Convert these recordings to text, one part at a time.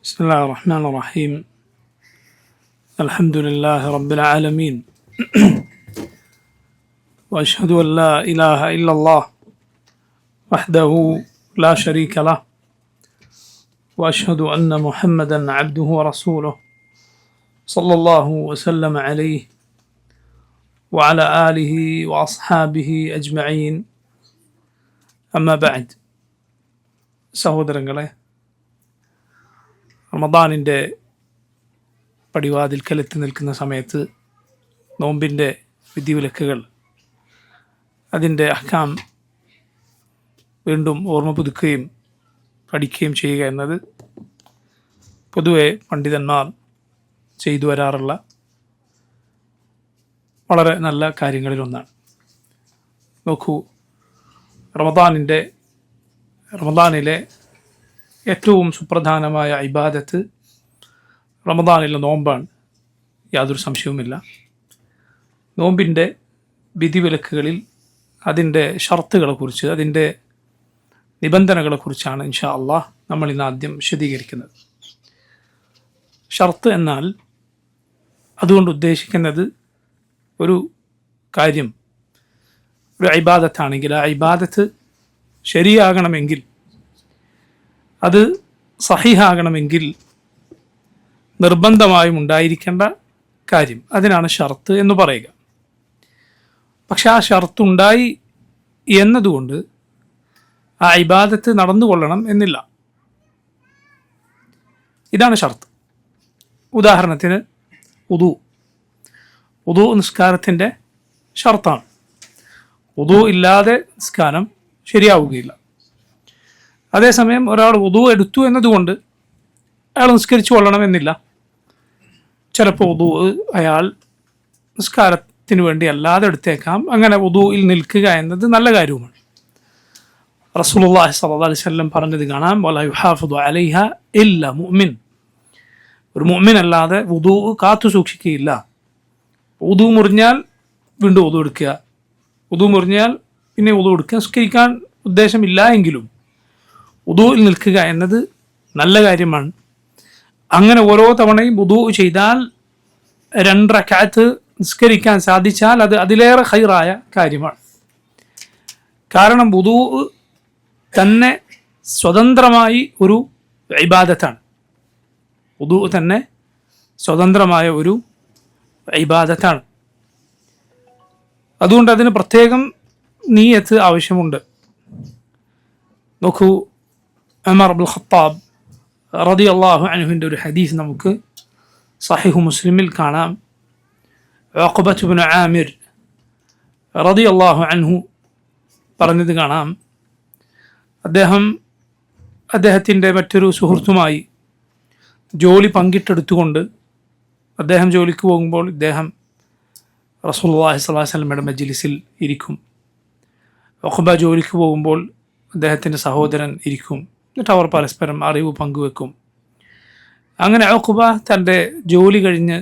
بسم الله الرحمن الرحيم الحمد لله رب العالمين وأشهد أن لا إله إلا الله وحده لا شريك له وأشهد أن محمدا عبده ورسوله صلى الله وسلم عليه وعلى آله وأصحابه أجمعين أما بعد സഹോദരങ്ങളെ, റമദാനിൻ്റെ പടിവാതിൽക്കലെത്തി നിൽക്കുന്ന സമയത്ത് നോമ്പിൻ്റെ വിധിവിലക്കുകൾ, അതിൻ്റെ അഹ്കാം വീണ്ടും ഓർമ്മ പുതുക്കുകയും പഠിക്കുകയും ചെയ്യുക എന്നത് പൊതുവെ പണ്ഡിതന്മാർ ചെയ്തു വരാറുള്ള വളരെ നല്ല കാര്യങ്ങളിലൊന്നാണ്. നോക്കൂ, റമദാനിലെ ഏറ്റവും സുപ്രധാനമായ ഇബാദത്ത് റമദാനിലെ നോമ്പാണ്, യാതൊരു സംശയവുമില്ല. നോമ്പിൻ്റെ വിധിവിലക്കുകളിൽ അതിൻ്റെ ഷർത്തുകളെക്കുറിച്ച്, അതിൻ്റെ നിബന്ധനകളെക്കുറിച്ചാണ് ഇൻഷാ അള്ളാഹ് നമ്മൾ ഇന്ന് ആദ്യം വിശദീകരിക്കുന്നത്. ഷർത്ത് എന്നാൽ അതുകൊണ്ട് ഉദ്ദേശിക്കുന്നത് ഒരു കാര്യം, ഒരു ഇബാദത്താണെങ്കിൽ ആ ഇബാദത്ത് ശരിയാകണമെങ്കിൽ, അത് സഹിഹാകണമെങ്കിൽ നിർബന്ധമായും ഉണ്ടായിരിക്കേണ്ട കാര്യം, അതിനാണ് ഷർത്ത് എന്ന് പറയുക. പക്ഷെ ആ ഷർത്ത് ഉണ്ടായി എന്നതുകൊണ്ട് ആ ഇബാദത്ത് നടന്നുകൊള്ളണം എന്നില്ല. ഇതാണ് ഷർത്ത്. ഉദാഹരണത്തിന് ഉദു നിസ്കാരത്തിൻ്റെ ഷർത്താണ്. ഉദു ഇല്ലാതെ നിസ്കാരം ശരിയാവുകയില്ല. അതേസമയം ഒരാൾ ഉദു എടുത്തു എന്നതുകൊണ്ട് അയാൾ നിസ്കരിച്ചു കൊള്ളണമെന്നില്ല. ചിലപ്പോൾ ഉദു അയാൾ നിസ്കാരത്തിന് വേണ്ടി അല്ലാതെ എടുത്തേക്കാം. അങ്ങനെ ഉദുയിൽ നിൽക്കുക എന്നത് നല്ല കാര്യവുമാണ്. റസൂലുള്ളാഹി സ്വല്ലല്ലാഹു അലൈഹി വസല്ലം പറഞ്ഞത് കാണാം, വലാ യുഹാഫിദു അലൈഹ ഇല്ല മുഅ്മിൻ. ഒരു മുഅ്മിൻ അല്ലാതെ ഉദു കാത്തു സൂക്ഷിക്കുകയില്ല. ഉദു മുറിഞ്ഞാൽ വീണ്ടും ഉദു എടുക്കുക, ഉദു മുറിഞ്ഞാൽ പിന്നെ ഉദു എടുക്കുക. നിസ്കരിക്കാൻ ഉദ്ദേശമില്ല എങ്കിലും ഉദുവിൽ നിൽക്കുക എന്നത് നല്ല കാര്യമാണ്. അങ്ങനെ ഓരോ തവണയും ഉദു ചെയ്താൽ 2 റക്അത്ത് നിസ്കരിക്കാൻ സാധിച്ചാൽ അത് അതിലേറെ ഖൈറായ കാര്യമാണ്. കാരണം ഉദു തന്നെ സ്വതന്ത്രമായി ഒരു ഇബാദത്താണ്. ഉദു തന്നെ സ്വതന്ത്രമായ ഒരു ഇബാദത്താണ്. അതുകൊണ്ട് അതിന് പ്രത്യേകം നിയ്യത്ത് ആവശ്യമുണ്ട്. നോക്കൂ, ഉമർ ഇബ്നുൽ ഖത്താബ് റളിയല്ലാഹു അൻഹുവിൻ്റെ ഒരു ഹദീസ് നമുക്ക് സഹീഹ് മുസ്ലിമിൽ കാണാം. ഉഖബത്ത് ഇബ്നു ആമിർ റളിയല്ലാഹു അൻഹു പറഞ്ഞത് കാണാം. അദ്ദേഹത്തിൻ്റെ മറ്റൊരു സുഹൃത്തുമായി ജോലി പങ്കിട്ടെടുത്തുകൊണ്ട് അദ്ദേഹം ജോലിക്ക് പോകുമ്പോൾ ഇദ്ദേഹം റസൂലുള്ളാഹി സ്വല്ലല്ലാഹു അലൈഹി വസല്ലമയുടെ മജ്ലിസിൽ ഇരിക്കും. ഉഖബ ജോലിക്ക് പോകുമ്പോൾ അദ്ദേഹത്തിൻ്റെ സഹോദരൻ ഇരിക്കും. എന്നിട്ട് അവർ പരസ്പരം അറിവ് പങ്കുവെക്കും. അങ്ങനെ ഉഖബ തൻ്റെ ജോലി കഴിഞ്ഞ്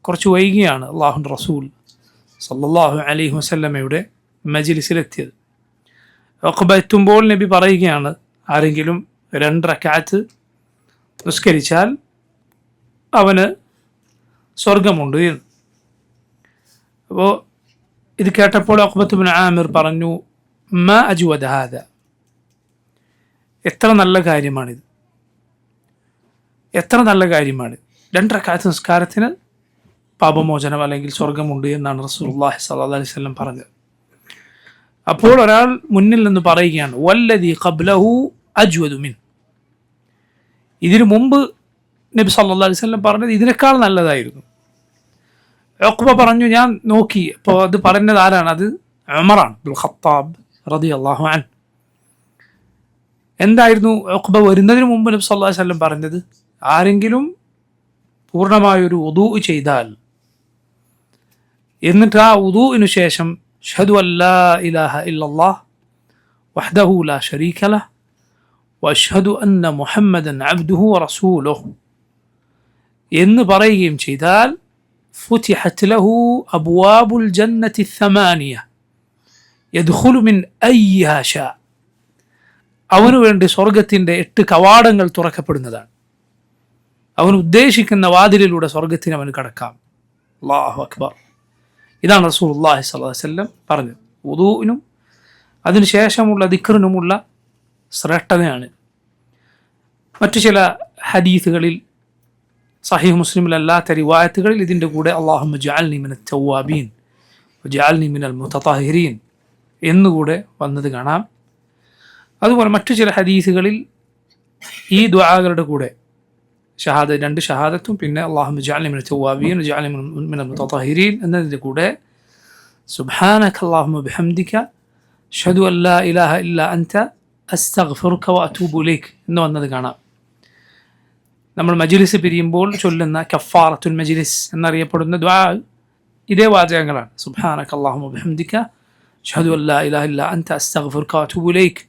കുറച്ച് വൈകിയാണ് അല്ലാഹുവിൻ്റെ റസൂൽ സല്ലല്ലാഹു അലൈഹി വസല്ലമയുടെ മജ്ലിസിലെത്തിയത്. ഉഖബ എത്തുമ്പോൾ നബി പറയുകയാണ്, ആരെങ്കിലും 2 റക്അത്ത് നിസ്കരിച്ചാൽ അവന് സ്വർഗമുണ്ട് എന്ന്. അപ്പോൾ ഇത് കേട്ടപ്പോൾ ഉഖബത്ത് ഇബ്നു ആമിർ പറഞ്ഞു, മാ അജ്വദ ഹാദ, എത്ര നല്ല കാര്യമാണിത്, എത്ര നല്ല കാര്യമാണ്. 2 റക്അത്ത് നിസ്കാരത്തിന് പാപമോചനം അല്ലെങ്കിൽ സ്വർഗമുണ്ട് എന്നാണ് റസൂലുള്ളാഹി സ്വല്ലല്ലാഹു അലൈഹി വസല്ലം പറഞ്ഞത്. അപ്പോൾ ഒരാൾ മുന്നിൽ നിന്ന് പറയുകയാണ്, വല്ലദീ ഖബ്ലഹു അജ്വദു മിൻ, ഇതിനു മുമ്പ് നബി സല്ലല്ലാഹു അലൈഹി വസല്ലം പറഞ്ഞത് ഇതിനേക്കാൾ നല്ലതായിരുന്നു. ഉഖബ പറഞ്ഞു, ഞാൻ നോക്കി. അപ്പോൾ അത് പറഞ്ഞത് ആരാണ്? അത് ഉമറാണ് ഇബ്നുൽ ഖത്താബ് റളിയല്ലാഹു അൻഹു. എന്തായിരുന്നു ഉഖബ വരുന്നതിന് മുമ്പ് നബി സല്ലല്ലാഹു അലൈഹി വസല്ലം പറഞ്ഞത്? ആരെങ്കിലും പൂർണ്ണമായൊരു വുദൂ ചെയ്താൽ, എന്നിട്ട് ആ വുദൂഇനു ശേഷം അഷ്ഹദു അല്ലാ ഇലാഹ ഇല്ലല്ലാഹ് വഹ്ദഹു ലാ ശരീക ലഹ് വഅഷ്ഹദു അന്ന മുഹമ്മദൻ അബ്ദുഹു വറസൂലുഹു എന്ന് പറയുകയും ചെയ്താൽ ഫുതിഹത് ലഹു അബ്വാബുൽ ജന്നത്തി الثمانية യദ്ഖുലു മിൻ അയ്യിഹാ ശാ, അവനു വേണ്ടി സ്വർഗത്തിൻ്റെ 8 കവാടങ്ങൾ തുറക്കപ്പെടുന്നതാണ്. അവൻ ഉദ്ദേശിക്കുന്ന വാതിലിലൂടെ സ്വർഗത്തിന് അവന് കടക്കാം. അല്ലാഹു അക്ബർ. ഇതാണ് റസൂലുള്ളാഹി സ്വല്ലല്ലാഹു അലൈഹി വസല്ലം പറഞ്ഞത്. വുദൂഇനും അതിനുശേഷമുള്ള ദിക്റിനുമുള്ള ശ്രേഷ്ഠതയാണ്. മറ്റു ചില ഹദീസുകളിൽ, സഹീഹ് മുസ്ലിമിലല്ലാത്ത റിവായത്തുകളിൽ ഇതിൻ്റെ കൂടെ അല്ലാഹുമ്മ ജഅൽനി മിനൽ തവ്വാബീൻ വജഅൽനി മിനൽ മുതതഹിരീൻ എന്നുകൂടെ വന്നത് കാണാം. അതുപോലെ മറ്റു ചില ഹദീസുകളിൽ ഈ ദുആകളുടെ കൂടെ രണ്ട് ഷഹാദത്തും പിന്നെ അല്ലാഹുമ്മ ജഅൽനി മിനൽ തവ്വാബീൻ വജഅൽനി മിനൽ മുതതഹിരീൻ എന്നതിൻ്റെ കൂടെ സുബ്ഹാനക അല്ലാഹുമ്മ ബിഹംദിക അഷ്ഹദു അൻ ലാ ഇലാഹ ഇല്ലാ അൻത അസ്തഗ്ഫിറുക വഅതൂബു ഇലൈക് എന്ന് വന്നത് കാണാം. നമ്മൾ മജ്ലിസ് പിരിയുമ്പോൾ ചൊല്ലുന്ന കഫാറത്തുൽ മജ്ലിസ് എന്നറിയപ്പെടുന്ന ദുആ ഇതേ വാചകങ്ങളാണ്. സുബ്ഹാനക അല്ലാഹുമ്മ ബിഹംദിക അഷ്ഹദു അൻ ലാ ഇലാഹ ഇല്ലാ അൻത അസ്തഗ്ഫിറുക വഅതൂബു ഇലൈക്.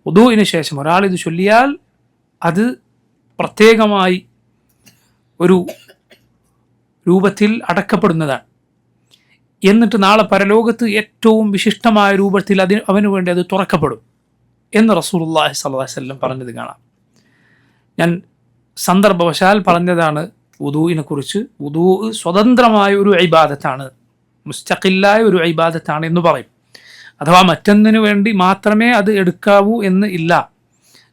വുദൂഇന് ശേഷം ഒരാൾ ഇത് ചൊല്ലിയാൽ അത് പ്രത്യേകമായി ഒരു രൂപത്തിൽ അടക്കപ്പെടുന്നതാണ്. എന്നിട്ട് നാളെ പരലോകത്ത് ഏറ്റവും വിശിഷ്ടമായ രൂപത്തിൽ അവന് വേണ്ടി അത് തുറക്കപ്പെടും എന്ന് റസൂലുള്ളാഹി സ്വല്ലല്ലാഹു അലൈഹി വസല്ലം പറഞ്ഞത് കാണാം. ഞാൻ സന്ദർഭവശാൽ പറഞ്ഞതാണ് വുദൂഇനെ കുറിച്ച്. വുദൂ സ്വതന്ത്രമായ ഒരു ഇബാദത്താണ്, മുസ്തഖില്ലായ ഒരു ഇബാദത്താണ് എന്ന് പറയും. അഥവാ മറ്റൊന്നിനു വേണ്ടി മാത്രമേ അത് എടുക്കാവൂ എന്ന് ഇല്ല.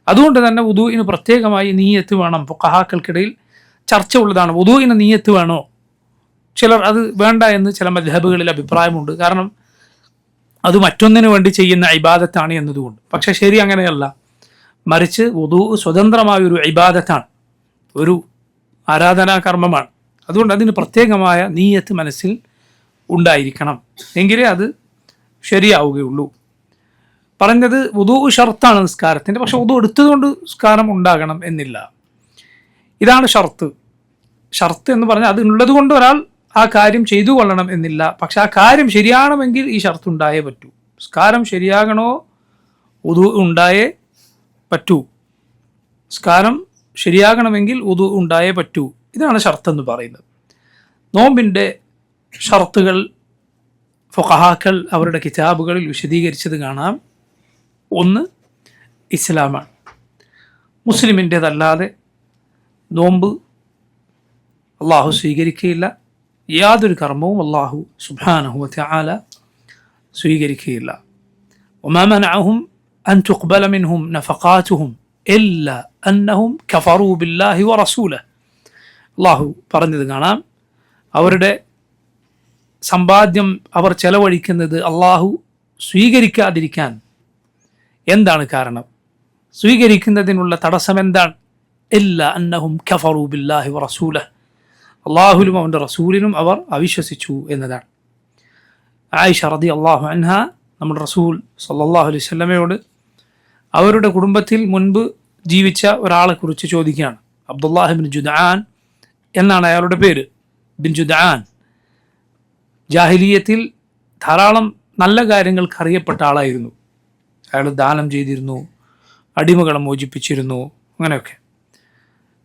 അതുകൊണ്ട് തന്നെ വുദൂഇന് പ്രത്യേകമായി നീയത്ത് വേണം. ഫുഖഹാക്കൾക്കിടയിൽ ചർച്ച ഉള്ളതാണ്, വുദൂഇന് നീയത്ത് വേണോ? ചിലർ അത് വേണ്ട എന്ന് ചില മദ്ഹബുകളിൽ അഭിപ്രായമുണ്ട്. കാരണം അത് മറ്റൊന്നിനു വേണ്ടി ചെയ്യുന്ന ഇബാദത്താണ് എന്നതുകൊണ്ട്. പക്ഷെ ശരി അങ്ങനെയല്ല. മറിച്ച് വുദൂ സ്വതന്ത്രമായ ഒരു ഇബാദത്താണ്, ഒരു ആരാധനാകർമ്മമാണ്. അതുകൊണ്ട് അതിന് പ്രത്യേകമായ നീയത്ത് മനസ്സിൽ ഉണ്ടായിരിക്കണം, എങ്കിലേ അത് ശരിയാവുകയുള്ളൂ. പറഞ്ഞത് വുദൂ ഷർത്താണ് നിസ്കാരത്തിൻ്റെ. പക്ഷെ വുദൂ എടുത്തതുകൊണ്ട് നിസ്കാരം ഉണ്ടാകണം എന്നില്ല. ഇതാണ് ഷർത്ത്. ഷർത്ത് എന്ന് പറഞ്ഞാൽ അത് ഉള്ളത് കൊണ്ട് ഒരാൾ ആ കാര്യം ചെയ്തു കൊള്ളണം എന്നില്ല. പക്ഷെ ആ കാര്യം ശരിയാകണമെങ്കിൽ ഈ ഷർത്ത് ഉണ്ടായേ പറ്റൂ. നിസ്കാരം ശരിയാകണോ വുദൂ ഉണ്ടായേ പറ്റൂ. നിസ്കാരം ശരിയാകണമെങ്കിൽ വുദൂ ഉണ്ടായേ പറ്റൂ. ഇതാണ് ഷർത്ത് എന്ന് പറയുന്നത്. നോമ്പിൻ്റെ ഷർത്തുകൾ ഫുഖഹാക്കൾ അവരുടെ കിതാബുകളിൽ വിശദീകരിച്ചത് കാണാം. ഒന്ന്, ഇസ്ലാമാണ്. മുസ്ലിമിൻ്റേതല്ലാതെ നോമ്പ് അള്ളാഹു സ്വീകരിക്കുകയില്ല. യാതൊരു കർമ്മവും അള്ളാഹു സുബ്ഹാനഹു വതആല സ്വീകരിക്കുകയില്ല. വമാ മനഅഹും അൻ തുഖ്ബല മിൻഹും നഫഖാതുഹും ഇല്ലാ അന്നഹും കഫറൂ ബില്ലാഹി വറസൂലഹ്. അള്ളാഹു പറഞ്ഞത് കാണാം, അവരുടെ സമ്പാദ്യം അവർ ചെലവഴിക്കുന്നത് അള്ളാഹു സ്വീകരിക്കാതിരിക്കാൻ എന്താണ് കാരണം? സ്വീകരിക്കുന്നതിനുള്ള തടസ്സം എന്താണ്? ഇല്ലാ അന്നഹും കഫറൂ ബില്ലാഹി വറസൂലഹ്, അള്ളാഹുലും അവൻ്റെ റസൂലിനും അവർ അവിശ്വസിച്ചു എന്നതാണ്. ആയിഷ റളിയല്ലാഹു അൻഹ നമ്മുടെ റസൂൽ സല്ലല്ലാഹു അലൈഹി വസല്ലമയോട് അവരുടെ കുടുംബത്തിൽ മുൻപ് ജീവിച്ച ഒരാളെക്കുറിച്ച് ചോദിക്കുകയാണ്. അബ്ദുല്ലാഹ് ബിൻ ജുദ്ആൻ എന്നാണ് അയാളുടെ പേര്. ബിൻ ജുദ്ആൻ ജാഹിലിയത്തിൽ ധാരാളം നല്ല കാര്യങ്ങൾക്ക് അറിയപ്പെട്ട ആളായിരുന്നു. അയാൾ ദാനം ചെയ്തിരുന്നു, അടിമകളെ മോചിപ്പിച്ചിരുന്നു, അങ്ങനെയൊക്കെ.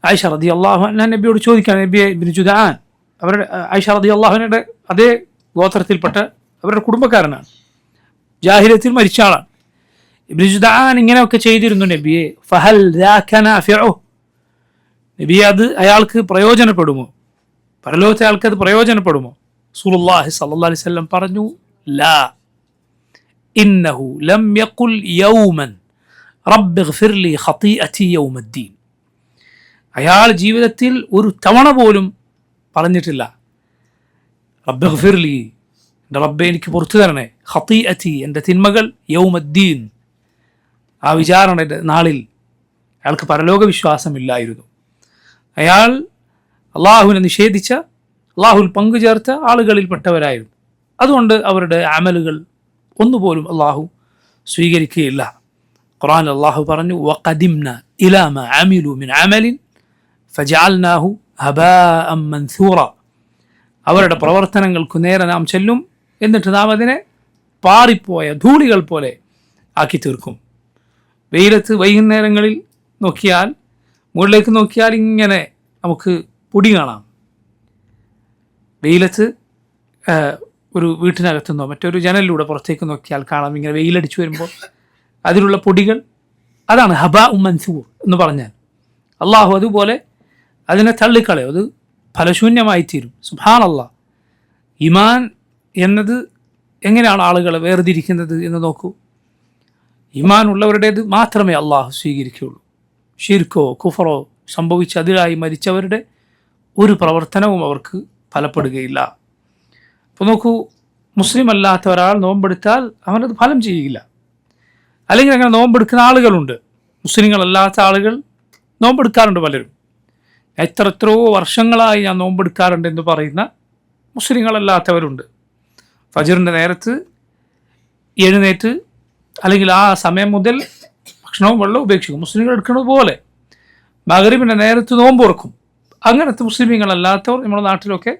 ആയിഷ റളിയല്ലാഹു അൻഹ നബിയോട് ചോദിക്കുകയാണ്, നബിയെ ബിൻ ജുദ്ആൻ അവരുടെ ആയിഷ റളിയല്ലാഹു അൻഹയുടെ അതേ ഗോത്രത്തിൽപ്പെട്ട അവരുടെ കുടുംബക്കാരനാണ്, ജാഹിലിയത്തിൽ മരിച്ച ആളാണ്. ഇബ്നു ജുദ്ആൻ ഇങ്ങനെയൊക്കെ ചെയ്തിരുന്നു നബിയെ, ഫഹൽ ദാക നാഫിഉ, നബിയെ അത് അയാൾക്ക് പ്രയോജനപ്പെടുമോ? പരലോകത്തെ അയാൾക്ക് അത് പ്രയോജനപ്പെടുമോ? റസൂലുള്ളാഹി സ്വല്ലല്ലാഹു അലൈഹി വസല്ലം പറഞ്ഞു, ലാ ഇന്നഹു ലം യഖുൽ യൗമൻ റബ്ബി ഗ്ഫിർ ലി ഖതീഅതി യൗമദ്ദീൻ. അയാൾ ജീവിതത്തിൽ ഒരു തവണ പോലും പറഞ്ഞിട്ടില്ല റബ്ബി ഗ്ഫിർ ലി, എൻ്റെ റബ്ബെ എനിക്ക് പുറത്തു തരണേ, ഖതീഅതി എൻ്റെ തിന്മകൾ, യൗമദ്ദീൻ ആ വിചാരണയുടെ നാളിൽ. അയാൾക്ക് പരലോക വിശ്വാസമില്ലായിരുന്നു. അയാൾ അള്ളാഹുവിനെ നിഷേധിച്ച, അള്ളാഹുവിൽ പങ്കുചേർത്ത ആളുകളിൽപ്പെട്ടവരായിരുന്നു. അതുകൊണ്ട് അവരുടെ അമലുകൾ ഒന്നുപോലും അള്ളാഹു സ്വീകരിക്കുകയില്ല. ഖുർആനിൽ അള്ളാഹു പറഞ്ഞു, വഖദിംന ഇലാ മാ അമിലു മിൻ അമലിൻ ഫജഅൽനാഹു ഹബാഅൻ മൻസൂറ. അവരുടെ പ്രവർത്തനങ്ങൾക്കു നേരെ നാം ചെല്ലും, എന്നിട്ട് നാം അതിനെ പാറിപ്പോയ ധൂളികൾ പോലെ ആക്കി തീർക്കും. വെയിലത്ത് വൈകുന്നേരങ്ങളിൽ നോക്കിയാൽ, മുകളിലേക്ക് നോക്കിയാൽ ഇങ്ങനെ നമുക്ക് പൊടി കാണാം. വെയിലത്ത് ഒരു വീട്ടിനകത്തുനിന്നോ മറ്റൊരു ജനലിലൂടെ പുറത്തേക്ക് നോക്കിയാൽ കാണാം, ഇങ്ങനെ വെയിലടിച്ചു വരുമ്പോൾ അതിലുള്ള പൊടികൾ. അതാണ് ഹബാ മൻസൂർ എന്ന് പറഞ്ഞാൽ. അള്ളാഹു അതുപോലെ അതിനെ തള്ളിക്കളയും, അത് ഫലശൂന്യമായി തീരും. സുബ്ഹാനല്ലാഹ്, ഈമാൻ എന്നത് എങ്ങനെയാണ് ആളുകളെ വേർതിരിക്കുന്നത് എന്ന് നോക്കൂ. ഈമാൻ ഉള്ളവരുടേത് മാത്രമേ അള്ളാഹു സ്വീകരിക്കുകയുള്ളൂ. ഷിർക്കോ കുഫറോ സംഭവിച്ച് അതിലായി മരിച്ചവരുടെ ഒരു പ്രവർത്തനവും അവർക്ക് ഫലപ്പെടുകയില്ല. അപ്പോൾ നോക്കൂ, മുസ്ലിം അല്ലാത്ത ഒരാൾ നോമ്പെടുത്താൽ അവനത് ഫലം ചെയ്യില്ല. അല്ലെങ്കിൽ അങ്ങനെ നോമ്പെടുക്കുന്ന ആളുകളുണ്ട്, മുസ്ലിങ്ങളല്ലാത്ത ആളുകൾ നോമ്പെടുക്കാറുണ്ട് പലരും. എത്രയോ വർഷങ്ങളായി ഞാൻ നോമ്പെടുക്കാറുണ്ട് എന്ന് പറയുന്ന മുസ്ലിങ്ങളല്ലാത്തവരുണ്ട്. ഫജ്റിൻ്റെ നേരത്ത് എഴുന്നേറ്റ് അല്ലെങ്കിൽ ആ സമയം മുതൽ ഭക്ഷണവും വെള്ളവും ഉപേക്ഷിക്കും, മുസ്ലിങ്ങൾ എടുക്കുന്നത് പോലെ. മഗ്രിബിൻ്റെ നേരത്ത് നോമ്പ് തുറക്കും. അങ്ങനത്തെ മുസ്ലിമീങ്ങളല്ലാത്തവർ നമ്മുടെ നാട്ടിലൊക്കെ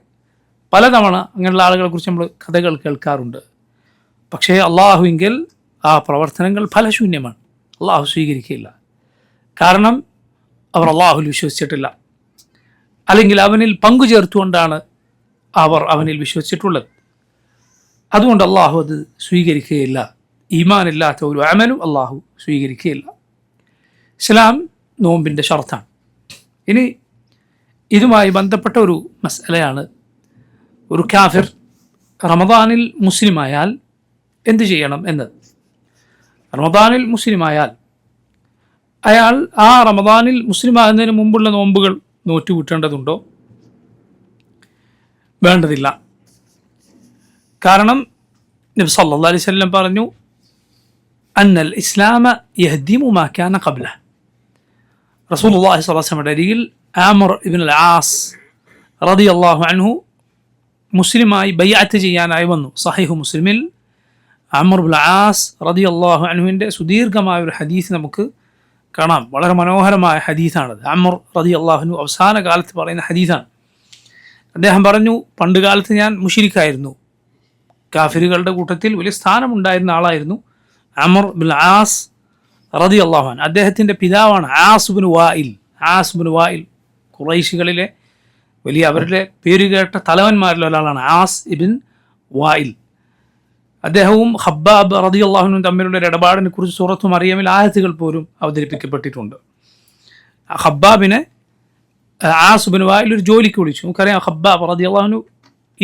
പലതവണ അങ്ങനെയുള്ള ആളുകളെക്കുറിച്ച് നമ്മൾ കഥകൾ കേൾക്കാറുണ്ട്. പക്ഷേ അള്ളാഹുവിങ്കിൽ ആ പ്രവർത്തനങ്ങൾ ഫലശൂന്യമാണ്, അള്ളാഹു സ്വീകരിക്കുകയില്ല. കാരണം അവർ അള്ളാഹുൽ വിശ്വസിച്ചിട്ടില്ല, അല്ലെങ്കിൽ അവനിൽ പങ്കു ചേർത്തുകൊണ്ടാണ് അവർ അവനിൽ വിശ്വസിച്ചിട്ടുള്ളത്. അതുകൊണ്ട് അള്ളാഹു അത് സ്വീകരിക്കുകയില്ല. ഈമാനില്ലാത്ത ഒരു അമലും അള്ളാഹു സ്വീകരിക്കുകയില്ല. ഇസ്ലാം നോമ്പിൻ്റെ ഷർത്താണ്. ഇനി ഇതുമായി ബന്ധപ്പെട്ട ഒരു മസലയാണ്, ഒരു കാഫിർ റമദാനിൽ മുസ്ലിമായാൽ എന്തു ചെയ്യണം എന്നത്. റമദാനിൽ മുസ്ലിമായാൽ അയാൾ ആ റമദാനിൽ മുസ്ലിമാകുന്നതിന് മുമ്പുള്ള നോമ്പുകൾ നോറ്റുകൂട്ടേണ്ടതുണ്ടോ? വേണ്ടതില്ല. കാരണം നബി സല്ലല്ലാഹു അലൈഹി വസല്ലം പറഞ്ഞു, അന്നൽ ഇസ്ലാമ യഹ്ദിമു മാ കാന ഖബ്ലഹ്. റസൂലുള്ളാഹി സ്വല്ലല്ലാഹു അലൈഹി വസല്ലമയുടെ അരികിൽ ആമിർ ഇബ്നുൽ ആസ് റളിയല്ലാഹു അൻഹു മുസ്ലിമായി ബൈഅത്ത് ചെയ്യാനായി വന്നു. സഹീഹ് മുസ്ലിമിൽ ആമിർ ഇബ്നുൽ ആസ് റളിയല്ലാഹു അൻഹുവിൻ്റെ സുദീർഘമായ ഒരു ഹദീസ് നമുക്ക് കാണാം. വളരെ മനോഹരമായ ഹദീസാണത്. ആമിർ റളിയല്ലാഹു അൻഹു അവസാന കാലത്ത് പറയുന്ന ഹദീസാണ്. അദ്ദേഹം പറഞ്ഞു, പണ്ട് കാലത്ത് ഞാൻ മുശ്രിക്കായിരുന്നു, കാഫിറുകളുടെ കൂട്ടത്തിൽ വലിയ സ്ഥാനമുണ്ടായിരുന്ന ആളായിരുന്നു ആമിർ ഇബ്നുൽ ആസ് റളിയല്ലാഹു അൻഹു. അദ്ദേഹത്തിൻ്റെ പിതാവാണ് ആസ് ഇബ്നു വായിൽ. ആസ് ഇബ്നു വായിൽ ഖുറൈശികളിലെ വലിയ അവരുടെ പേരുകേട്ട തലവന്മാരിൽ ഒരാളാണ് ആസ് ഇബ്ൻ വായിൽ. അദ്ദേഹവും ഖബ്ബാബ് റളിയല്ലാഹു അൻഹു തമ്മിലുള്ള ഒരു ഇടപാടിനെ കുറിച്ച് സൂറത്തു മറിയമിൽ ആയത്തുകൾ പോലും അവതരിപ്പിക്കപ്പെട്ടിട്ടുണ്ട്. ഖബ്ബാബിനെ ആസ് ഇബ്നു വായിൽ ഒരു ജോലിക്ക് വിളിച്ചു. നമുക്കറിയാം, ഖബ്ബാബ് റളിയല്ലാഹു അൻഹു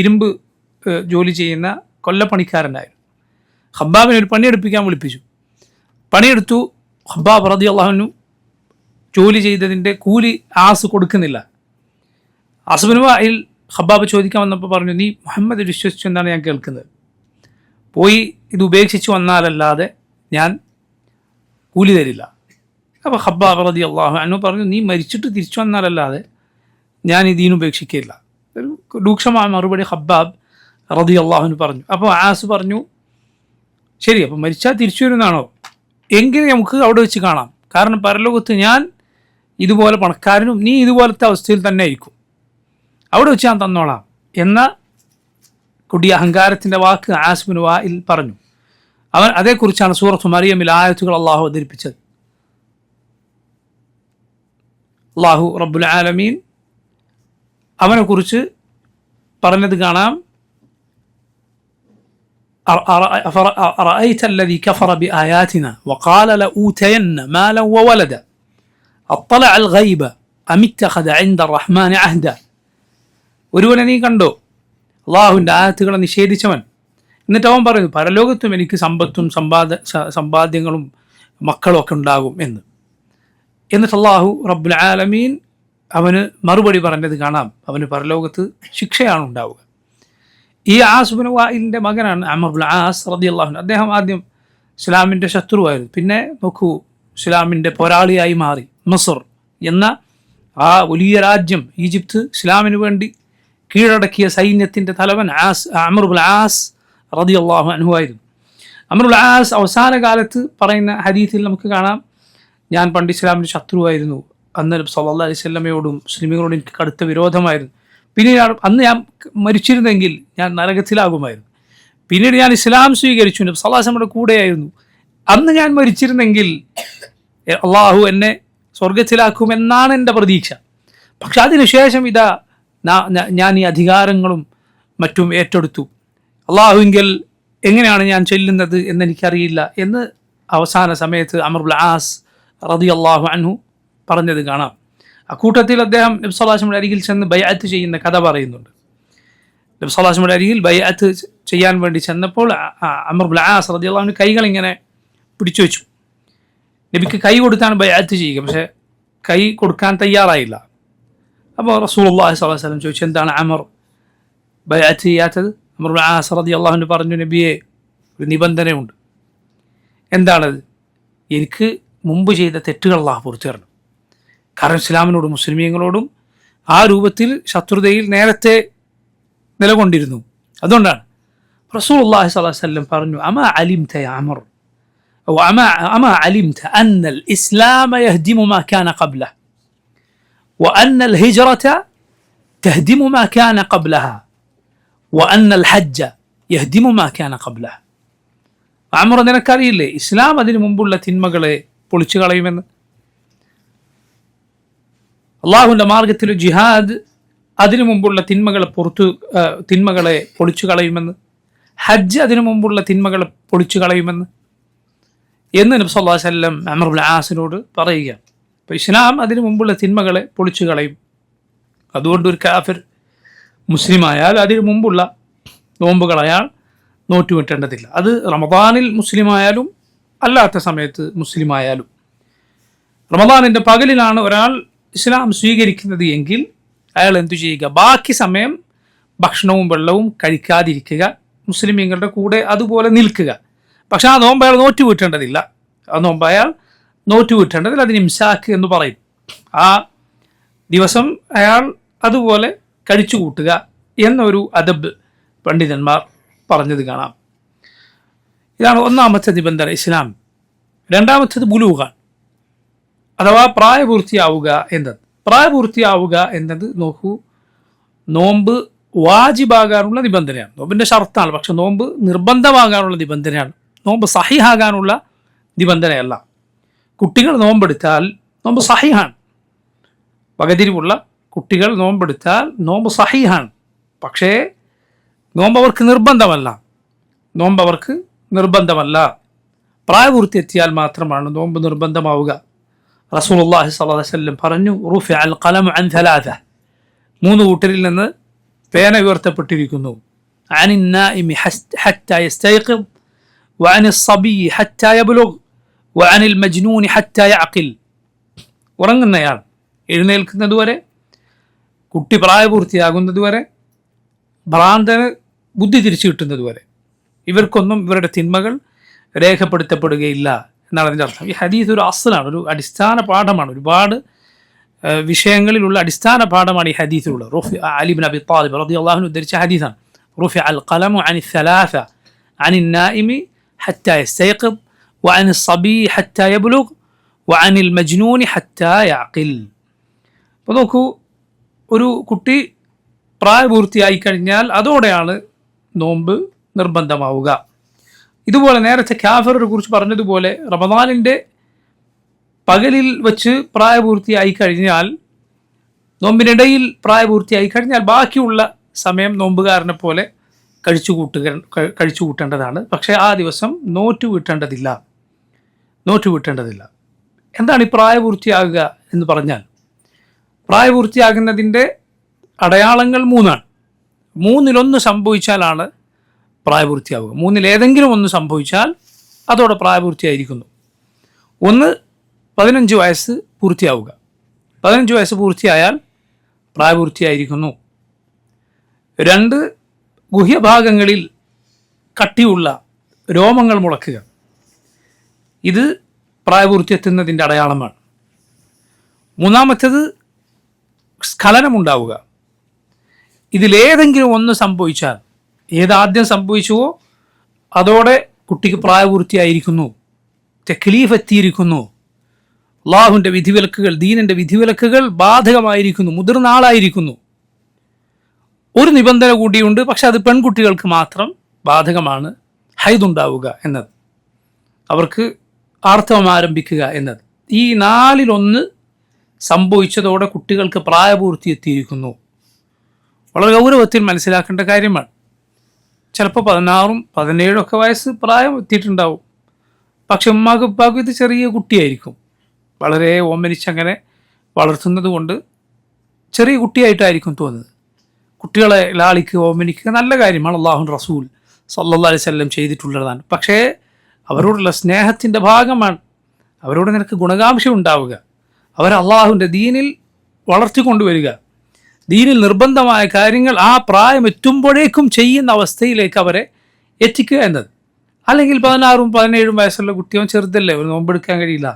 ഇരുമ്പ് ജോലി ചെയ്യുന്ന കൊല്ലപ്പണിക്കാരനായിരുന്നു. ഖബ്ബാബിനെ ഒരു പണിയെടുപ്പിക്കാൻ വിളിപ്പിച്ചു. പണിയെടുത്തു. ഖബ്ബാബ് റളിയല്ലാഹു അൻഹു ജോലി ചെയ്തതിൻ്റെ കൂലി ആസ് കൊടുക്കുന്നില്ല. ആസ് ഇബ്നു വായിൽ ഖബ്ബാബ് ചോദിക്കാൻ വന്നപ്പോൾ പറഞ്ഞു, നീ മുഹമ്മദ് വിശ്വസിച്ചു എന്നാണ് ഞാൻ കേൾക്കുന്നത്, പോയി ഇത് ഉപേക്ഷിച്ച് വന്നാലല്ലാതെ ഞാൻ കൂലി തരില്ല. അപ്പോൾ ഖബ്ബാബ് റളിയല്ലാഹു അൻഹു പറഞ്ഞു, നീ മരിച്ചിട്ട് തിരിച്ചു വന്നാലല്ലാതെ ഞാൻ ഇതിന് ഉപേക്ഷിക്കില്ല. ഒരു രൂക്ഷമായ മറുപടി ഖബ്ബാബ് റളിയല്ലാഹു അൻഹു പറഞ്ഞു. അപ്പോൾ ആസ് പറഞ്ഞു, ശരി, അപ്പോൾ മരിച്ചാൽ തിരിച്ചു വരുന്നതാണോ? എങ്കിൽ നമുക്ക് അവിടെ വെച്ച് കാണാം. കാരണം പരലോകത്ത് ഞാൻ ഇതുപോലെ പണക്കാരനും നീ ഇതുപോലത്തെ അവസ്ഥയിൽ തന്നെ ആയിരിക്കും, അവിടെ വെച്ച് ഞാൻ തന്നോളാം എന്ന കൊടിയ അഹങ്കാരത്തിൻ്റെ വാക്ക് ആസ് ഇബ്നു വായിൽ പറഞ്ഞു. അവൻ അതേക്കുറിച്ചാണ് സൂറത്തു മറിയമിൽ ആയത്തുകൾ അള്ളാഹു അവതരിപ്പിച്ചത്. അള്ളാഹു റബ്ബുൽ ആലമീൻ അവനെക്കുറിച്ച് പറഞ്ഞത് കാണാം. أرأيت الذي كفر بآياتنا وقال لأوتين مالا وولدا أطلع الغيب أم اتخذ عند الرحمن عهدا. ഒരുവനെ നീ കണ്ടോ, അള്ളാഹുവിൻ്റെ ആയത്തുകളെ നിഷേധിച്ചവൻ, എന്നിട്ട് അവൻ പറയുന്നു പരലോകത്തും എനിക്ക് സമ്പത്തും സമ്പാദ്യങ്ങളും മക്കളും ഒക്കെ ഉണ്ടാകും എന്ന്. എന്നിട്ട് അള്ളാഹു റബ്ബുൽ ആലമീൻ അവന് മറുപടി പറഞ്ഞത് കാണാം, അവന് പരലോകത്ത് ശിക്ഷയാണ് ഉണ്ടാവുക. ഈ ആസ് ഇബ്നു വായിലിൻ്റെ മകനാണ് ആമിർ ഇബ്നുൽ ആസ് റളിയല്ലാഹു അൻഹു. അദ്ദേഹം ആദ്യം ഇസ്ലാമിൻ്റെ ശത്രുവായിരുന്നു, പിന്നെ നോക്കൂ ഇസ്ലാമിൻ്റെ പോരാളിയായി മാറി. മിസ്ർ എന്ന ആ വലിയ രാജ്യം, ഈജിപ്ത്, ഇസ്ലാമിന് വേണ്ടി കീഴടക്കിയ സൈന്യത്തിൻ്റെ തലവൻ ആമിർ ഇബ്നുൽ ആസ് റളിയല്ലാഹു അൻഹു ആയിരുന്നു. ആമിർ ഇബ്നുൽ ആസ് അവസാന കാലത്ത് പറയുന്ന ഹദീസിൽ നമുക്ക് കാണാം, ഞാൻ പണ്ട് ഇസ്ലാമിൻ്റെ ശത്രുവായിരുന്നു, അന്ന് നബി സല്ലല്ലാഹു അലൈഹി വസല്ലമയോടും മുസ്ലിമീങ്ങളോടും എനിക്ക് കടുത്ത വിരോധമായിരുന്നു, പിന്നീട് അന്ന് ഞാൻ മരിച്ചിരുന്നെങ്കിൽ ഞാൻ നരകത്തിലാകുമായിരുന്നു, പിന്നീട് ഞാൻ ഇസ്ലാം സ്വീകരിച്ചു, നബി സല്ലല്ലാഹു അലൈഹി വസല്ലമയുടെ കൂടെയായിരുന്നു, അന്ന് ഞാൻ മരിച്ചിരുന്നെങ്കിൽ അള്ളാഹു എന്നെ സ്വർഗത്തിലാക്കുമെന്നാണ് എൻ്റെ പ്രതീക്ഷ. പക്ഷെ അതിനുശേഷം ഇതാ ഞാൻ ഈ അധികാരങ്ങളും മറ്റും ഏറ്റെടുത്തു, അള്ളാഹുവിങ്കിൽ എങ്ങനെയാണ് ഞാൻ ചെല്ലുന്നത് എന്നെനിക്കറിയില്ല എന്ന് അവസാന സമയത്ത് ആമിർ ഇബ്നുൽ ആസ് റളിയല്ലാഹു അൻഹു പറഞ്ഞത് കാണാം. അക്കൂട്ടത്തിൽ അദ്ദേഹം നബി സല്ലല്ലാഹു അലൈഹി വസല്ലമയുടെ അരികിൽ ചെന്ന് ബൈഅത്ത് ചെയ്യുന്ന കഥ പറയുന്നുണ്ട്. നബി സല്ലല്ലാഹു അലൈഹി വസല്ലമയുടെ അരികിൽ ബൈഅത്ത് ചെയ്യാൻ വേണ്ടി ചെന്നപ്പോൾ അംർ ഇബ്നുൽ ആസ് റളിയല്ലാഹു അൻഹു കൈകൾ ഇങ്ങനെ പിടിച്ചു വെച്ചു. നബിക്ക് കൈ കൊടുത്താണ് ബൈഅത്ത് ചെയ്യുക, പക്ഷെ കൈ കൊടുക്കാൻ തയ്യാറായില്ല. അപ്പോൾ റസൂലുള്ളാഹി സ്വല്ലല്ലാഹു അലൈഹി വസല്ലം ചോദിച്ചു, എന്താണ് അമർ ബൈഅത്ത് ചെയ്യാത്തത്? അംർ ഇബ്നുൽ ആസ് റളിയല്ലാഹു അൻഹു പറഞ്ഞു, നബിയെ, ഒരു നിബന്ധനയുണ്ട്. എന്താണത്? എനിക്ക് മുമ്പ് ചെയ്ത തെറ്റുകൾ അല്ലാഹു പുറത്തു തരണം. കാരണം ഇസ്ലാമിനോടും മുസ്ലിമീങ്ങളോടും ആ രൂപത്തിൽ ശത്രുതയിൽ നേരത്തെ നിലകൊണ്ടിരുന്നു. അതുകൊണ്ടാണ് റസൂലുള്ളാഹി സ്വല്ലല്ലാഹു അലൈഹി വസല്ലം പറഞ്ഞു, അമാ അലിംത യാ അമർ അമാ അലിംത അന്നൽ ഇസ്ലാമ യഹ്ദിമു മാ കാന ഖബ്ലഹു വഅന്നൽ ഹിജ്റത തഹ്ദിമു മാ കാന ഖബ്ലഹാ വഅന്നൽ ഹജ്ജ യഹ്ദിമു മാ കാന ഖബ്ലഹു. അമർ, നിനക്കറിയില്ലേ ഇസ്ലാം അതിനു മുമ്പുള്ള തിന്മകളെ പൊളിച്ചു കളയുമെന്ന്? അള്ളാഹുവിൻ്റെ മാർഗത്തിൽ ജിഹാദ് അതിനു മുമ്പുള്ള തിന്മകളെ പൊളിച്ചു കളയുമെന്ന്, ഹജ്ജ് അതിനു മുമ്പുള്ള തിന്മകളെ പൊളിച്ചു കളയുമെന്ന് എന്ന് നബി സല്ലല്ലാഹു അലൈഹി വസല്ലം അംർ ഇബ്നുൽ ആസിനോട് പറയുക. അപ്പോൾ ഇസ്ലാം അതിനു മുമ്പുള്ള തിന്മകളെ പൊളിച്ചു കളയും. അതുകൊണ്ട് ഒരു കാഫിർ മുസ്ലിമായാൽ അതിനു മുമ്പുള്ള നോമ്പുകൾ അയാൾ നോറ്റുവിട്ടേണ്ടതില്ല. അത് റമദാനിൽ മുസ്ലിമായാലും അല്ലാത്ത സമയത്ത് മുസ്ലിമായാലും. റമദാനിൻ്റെ പകലിലാണ് ഒരാൾ ഇസ്ലാം സ്വീകരിക്കുന്നത് എങ്കിൽ അയാൾ എന്തു ചെയ്യുക? ബാക്കി സമയം ഭക്ഷണവും വെള്ളവും കഴിക്കാതിരിക്കുക, മുസ്ലിമീങ്ങളുടെ കൂടെ അതുപോലെ നിൽക്കുക. പക്ഷെ ആ നോമ്പ് അയാൾ നോറ്റുവിട്ടേണ്ടതില്ല. ആ നോമ്പ് അയാൾ നോറ്റുവിട്ടേണ്ടതില്ല. അതിന് ഇംസാക്ക് എന്ന് പറയും. ആ ദിവസം അയാൾ അതുപോലെ കഴിച്ചു കൂട്ടുക എന്നൊരു അദബ് പണ്ഡിതന്മാർ പറഞ്ഞത് കാണാം. ഇതാണ് ഒന്നാമത്തെ നിബന്ധന ഇസ്ലാം. രണ്ടാമത്തേത് ബുലൂഗാണ്, അഥവാ പ്രായപൂർത്തിയാവുക എന്നത്. പ്രായപൂർത്തിയാവുക എന്നത് നോക്കൂ, നോമ്പ് വാജിബാകാനുള്ള നിബന്ധനയാണ്, നോമ്പിൻ്റെ ഷർത്താണ്. പക്ഷെ നോമ്പ് നിർബന്ധമാകാനുള്ള നിബന്ധനയാണ്, നോമ്പ് സഹിഹാകാനുള്ള നിബന്ധനയല്ല. കുട്ടികൾ നോമ്പെടുത്താൽ നോമ്പ് സഹിഹാണ്. വകതിരിവുള്ള കുട്ടികൾ നോമ്പെടുത്താൽ നോമ്പ് സഹിഹാണ്. പക്ഷേ നോമ്പ് അവർക്ക് നിർബന്ധമല്ല. പ്രായപൂർത്തി എത്തിയാൽ മാത്രമാണ് നോമ്പ് നിർബന്ധമാവുക. റസൂലുള്ളാഹി സ്വല്ലല്ലാഹു അലൈഹി വസല്ലം പറഞ്ഞു, റുഫിഅൽ ഖലമു അൻ സലാസ, 3 കൂട്ടരിൽ നിന്ന് പേന ഉയർത്തപ്പെട്ടിരിക്കുന്നു. അനിൻ നാഇമി ഹത്താ യസ്തൈഖിദ് വഅനിസ് സബിയ്യി ഹത്താ യബ്ലുഗ് വഅനിൽ മജ്നൂനി ഹത്താ യഅഖിൽ. ഉറങ്ങുന്നയാൾ എഴുന്നേൽക്കുന്നതുവരെ, കുട്ടി പ്രായപൂർത്തിയാകുന്നതുവരെ, ഭ്രാന്തന് ബുദ്ധി തിരിച്ചു കിട്ടുന്നതുവരെ ഇവർക്കൊന്നും ഇവരുടെ തിന്മകൾ രേഖപ്പെടുത്തപ്പെടുകയില്ല എന്നാണ് അതിൻ്റെ അർത്ഥം. ഈ ഹദീസ് ഒരു അസ്ലാണ്, ഒരു അടിസ്ഥാന പാഠമാണ്. ഒരുപാട് വിഷയങ്ങളിലുള്ള അടിസ്ഥാന പാഠമാണ് ഈ ഹദീസിലുള്ളത്. അലി ഇബ്നു അബി ത്വാലിബ് റളിയല്ലാഹു അൻഹു ഉദ്ധരിച്ച ഹദീസാണ്. റുഫിഅൽ ഖലമു അനി സലാസ അനിൻ നാഇമി ഹത്താ യസ്തൈഖിദ് വഅനിസ് സബിയ്യി ഹത്താ യബ്ലുഗ് വഅനിൽ മജ്നൂനി ഹത്താ യഅഖിൽ. അപ്പോൾ നോക്കൂ, ഒരു കുട്ടി പ്രായപൂർത്തിയായി കഴിഞ്ഞാൽ അതോടെയാണ് നോമ്പ് നിർബന്ധമാവുക. ഇതുപോലെ നേരത്തെ കാഫിറിനെ കുറിച്ച് പറഞ്ഞതുപോലെ റമദാനിൻ്റെ പകലിൽ വച്ച് പ്രായപൂർത്തിയായി കഴിഞ്ഞാൽ, നോമ്പിനിടയിൽ പ്രായപൂർത്തിയായി കഴിഞ്ഞാൽ ബാക്കിയുള്ള സമയം നോമ്പുകാരനെ പോലെ കഴിച്ചു കൂട്ടേണ്ടതാണ്. പക്ഷേ ആ ദിവസം നോറ്റുവിട്ടേണ്ടതില്ല. എന്താണ് ഈ പ്രായപൂർത്തിയാകുക എന്ന് പറഞ്ഞാൽ? പ്രായപൂർത്തിയാകുന്നതിൻ്റെ അടയാളങ്ങൾ 3 ആണ്. 3-1 സംഭവിച്ചാലാണ് പ്രായപൂർത്തിയാവുക. 3-ലേതെങ്കിലും ഒന്ന് സംഭവിച്ചാൽ അതോടെ പ്രായപൂർത്തിയായിരിക്കുന്നു. 1, 15 വയസ്സ് പൂർത്തിയാവുക. 15 വയസ്സ് പൂർത്തിയായാൽ പ്രായപൂർത്തിയായിരിക്കുന്നു. 2, ഗുഹ്യഭാഗങ്ങളിൽ കട്ടിയുള്ള രോമങ്ങൾ മുളക്കുക. ഇത് പ്രായപൂർത്തിയെത്തുന്നതിൻ്റെ അടയാളമാണ്. 3-മത്തേത് സ്ഖലനമുണ്ടാവുക. ഇതിലേതെങ്കിലും ഒന്ന് സംഭവിച്ചാൽ, ഏതാദ്യം സംഭവിച്ചുവോ അതോടെ കുട്ടിക്ക് പ്രായപൂർത്തിയായിരിക്കുന്നു, തെക്ലീഫ് എത്തിയിരിക്കുന്നു, അള്ളാഹുവിൻ്റെ വിധിവിലക്കുകൾ, ദീനിൻ്റെ വിധിവിലക്കുകൾ ബാധകമായിരിക്കുന്നു, മുതിർന്ന ആളായിരിക്കുന്നു. ഒരു നിബന്ധന കൂടിയുണ്ട്, പക്ഷെ അത് പെൺകുട്ടികൾക്ക് മാത്രം ബാധകമാണ്. ഹൈദുണ്ടാവുക എന്നത്, അവർക്ക് ആർത്തവം ആരംഭിക്കുക എന്നത്. ഈ 4-1 സംഭവിച്ചതോടെ കുട്ടികൾക്ക് പ്രായപൂർത്തി എത്തിയിരിക്കുന്നു. വളരെ ഗൗരവത്തിൽ മനസ്സിലാക്കേണ്ട കാര്യമാണ്. ചിലപ്പോൾ 16ഉം 17ഉം ഒക്കെ വയസ്സ് പ്രായം എത്തിയിട്ടുണ്ടാവും. പക്ഷെ ഉമ്മാക്കും ഉപ്പാക്കും ഇത് ചെറിയ കുട്ടിയായിരിക്കും. വളരെ ഓമനിച്ചങ്ങനെ വളർത്തുന്നത് കൊണ്ട് ചെറിയ കുട്ടിയായിട്ടായിരിക്കും തോന്നുന്നത്. കുട്ടികളെ ലാളിക്കുക, ഓമനിക്കുക നല്ല കാര്യമാണ്, അള്ളാഹു റസൂൽ സല്ലല്ലാഹു അലൈഹി വസല്ലം ചെയ്തിട്ടുള്ളതാണ്. പക്ഷേ അവരോടുള്ള സ്നേഹത്തിൻ്റെ ഭാഗമാണ് അവരോട് നിനക്ക് ഗുണകാംക്ഷ ഉണ്ടാവുക, അവരെ അള്ളാഹുവിൻ്റെ ദീനിൽ വളർത്തിക്കൊണ്ടുവരിക, ദീനിൽ നിർബന്ധമായ കാര്യങ്ങൾ ആ പ്രായം എത്തുമ്പോഴേക്കും ചെയ്യുന്ന അവസ്ഥയിലേക്ക് അവരെ എത്തിക്കുക എന്നത്. അല്ലെങ്കിൽ 16ഉം 17ഉം വയസ്സുള്ള കുട്ടിയോ ചെറുതല്ലേ, ഒരു നോമ്പെടുക്കാൻ കഴിയില്ല,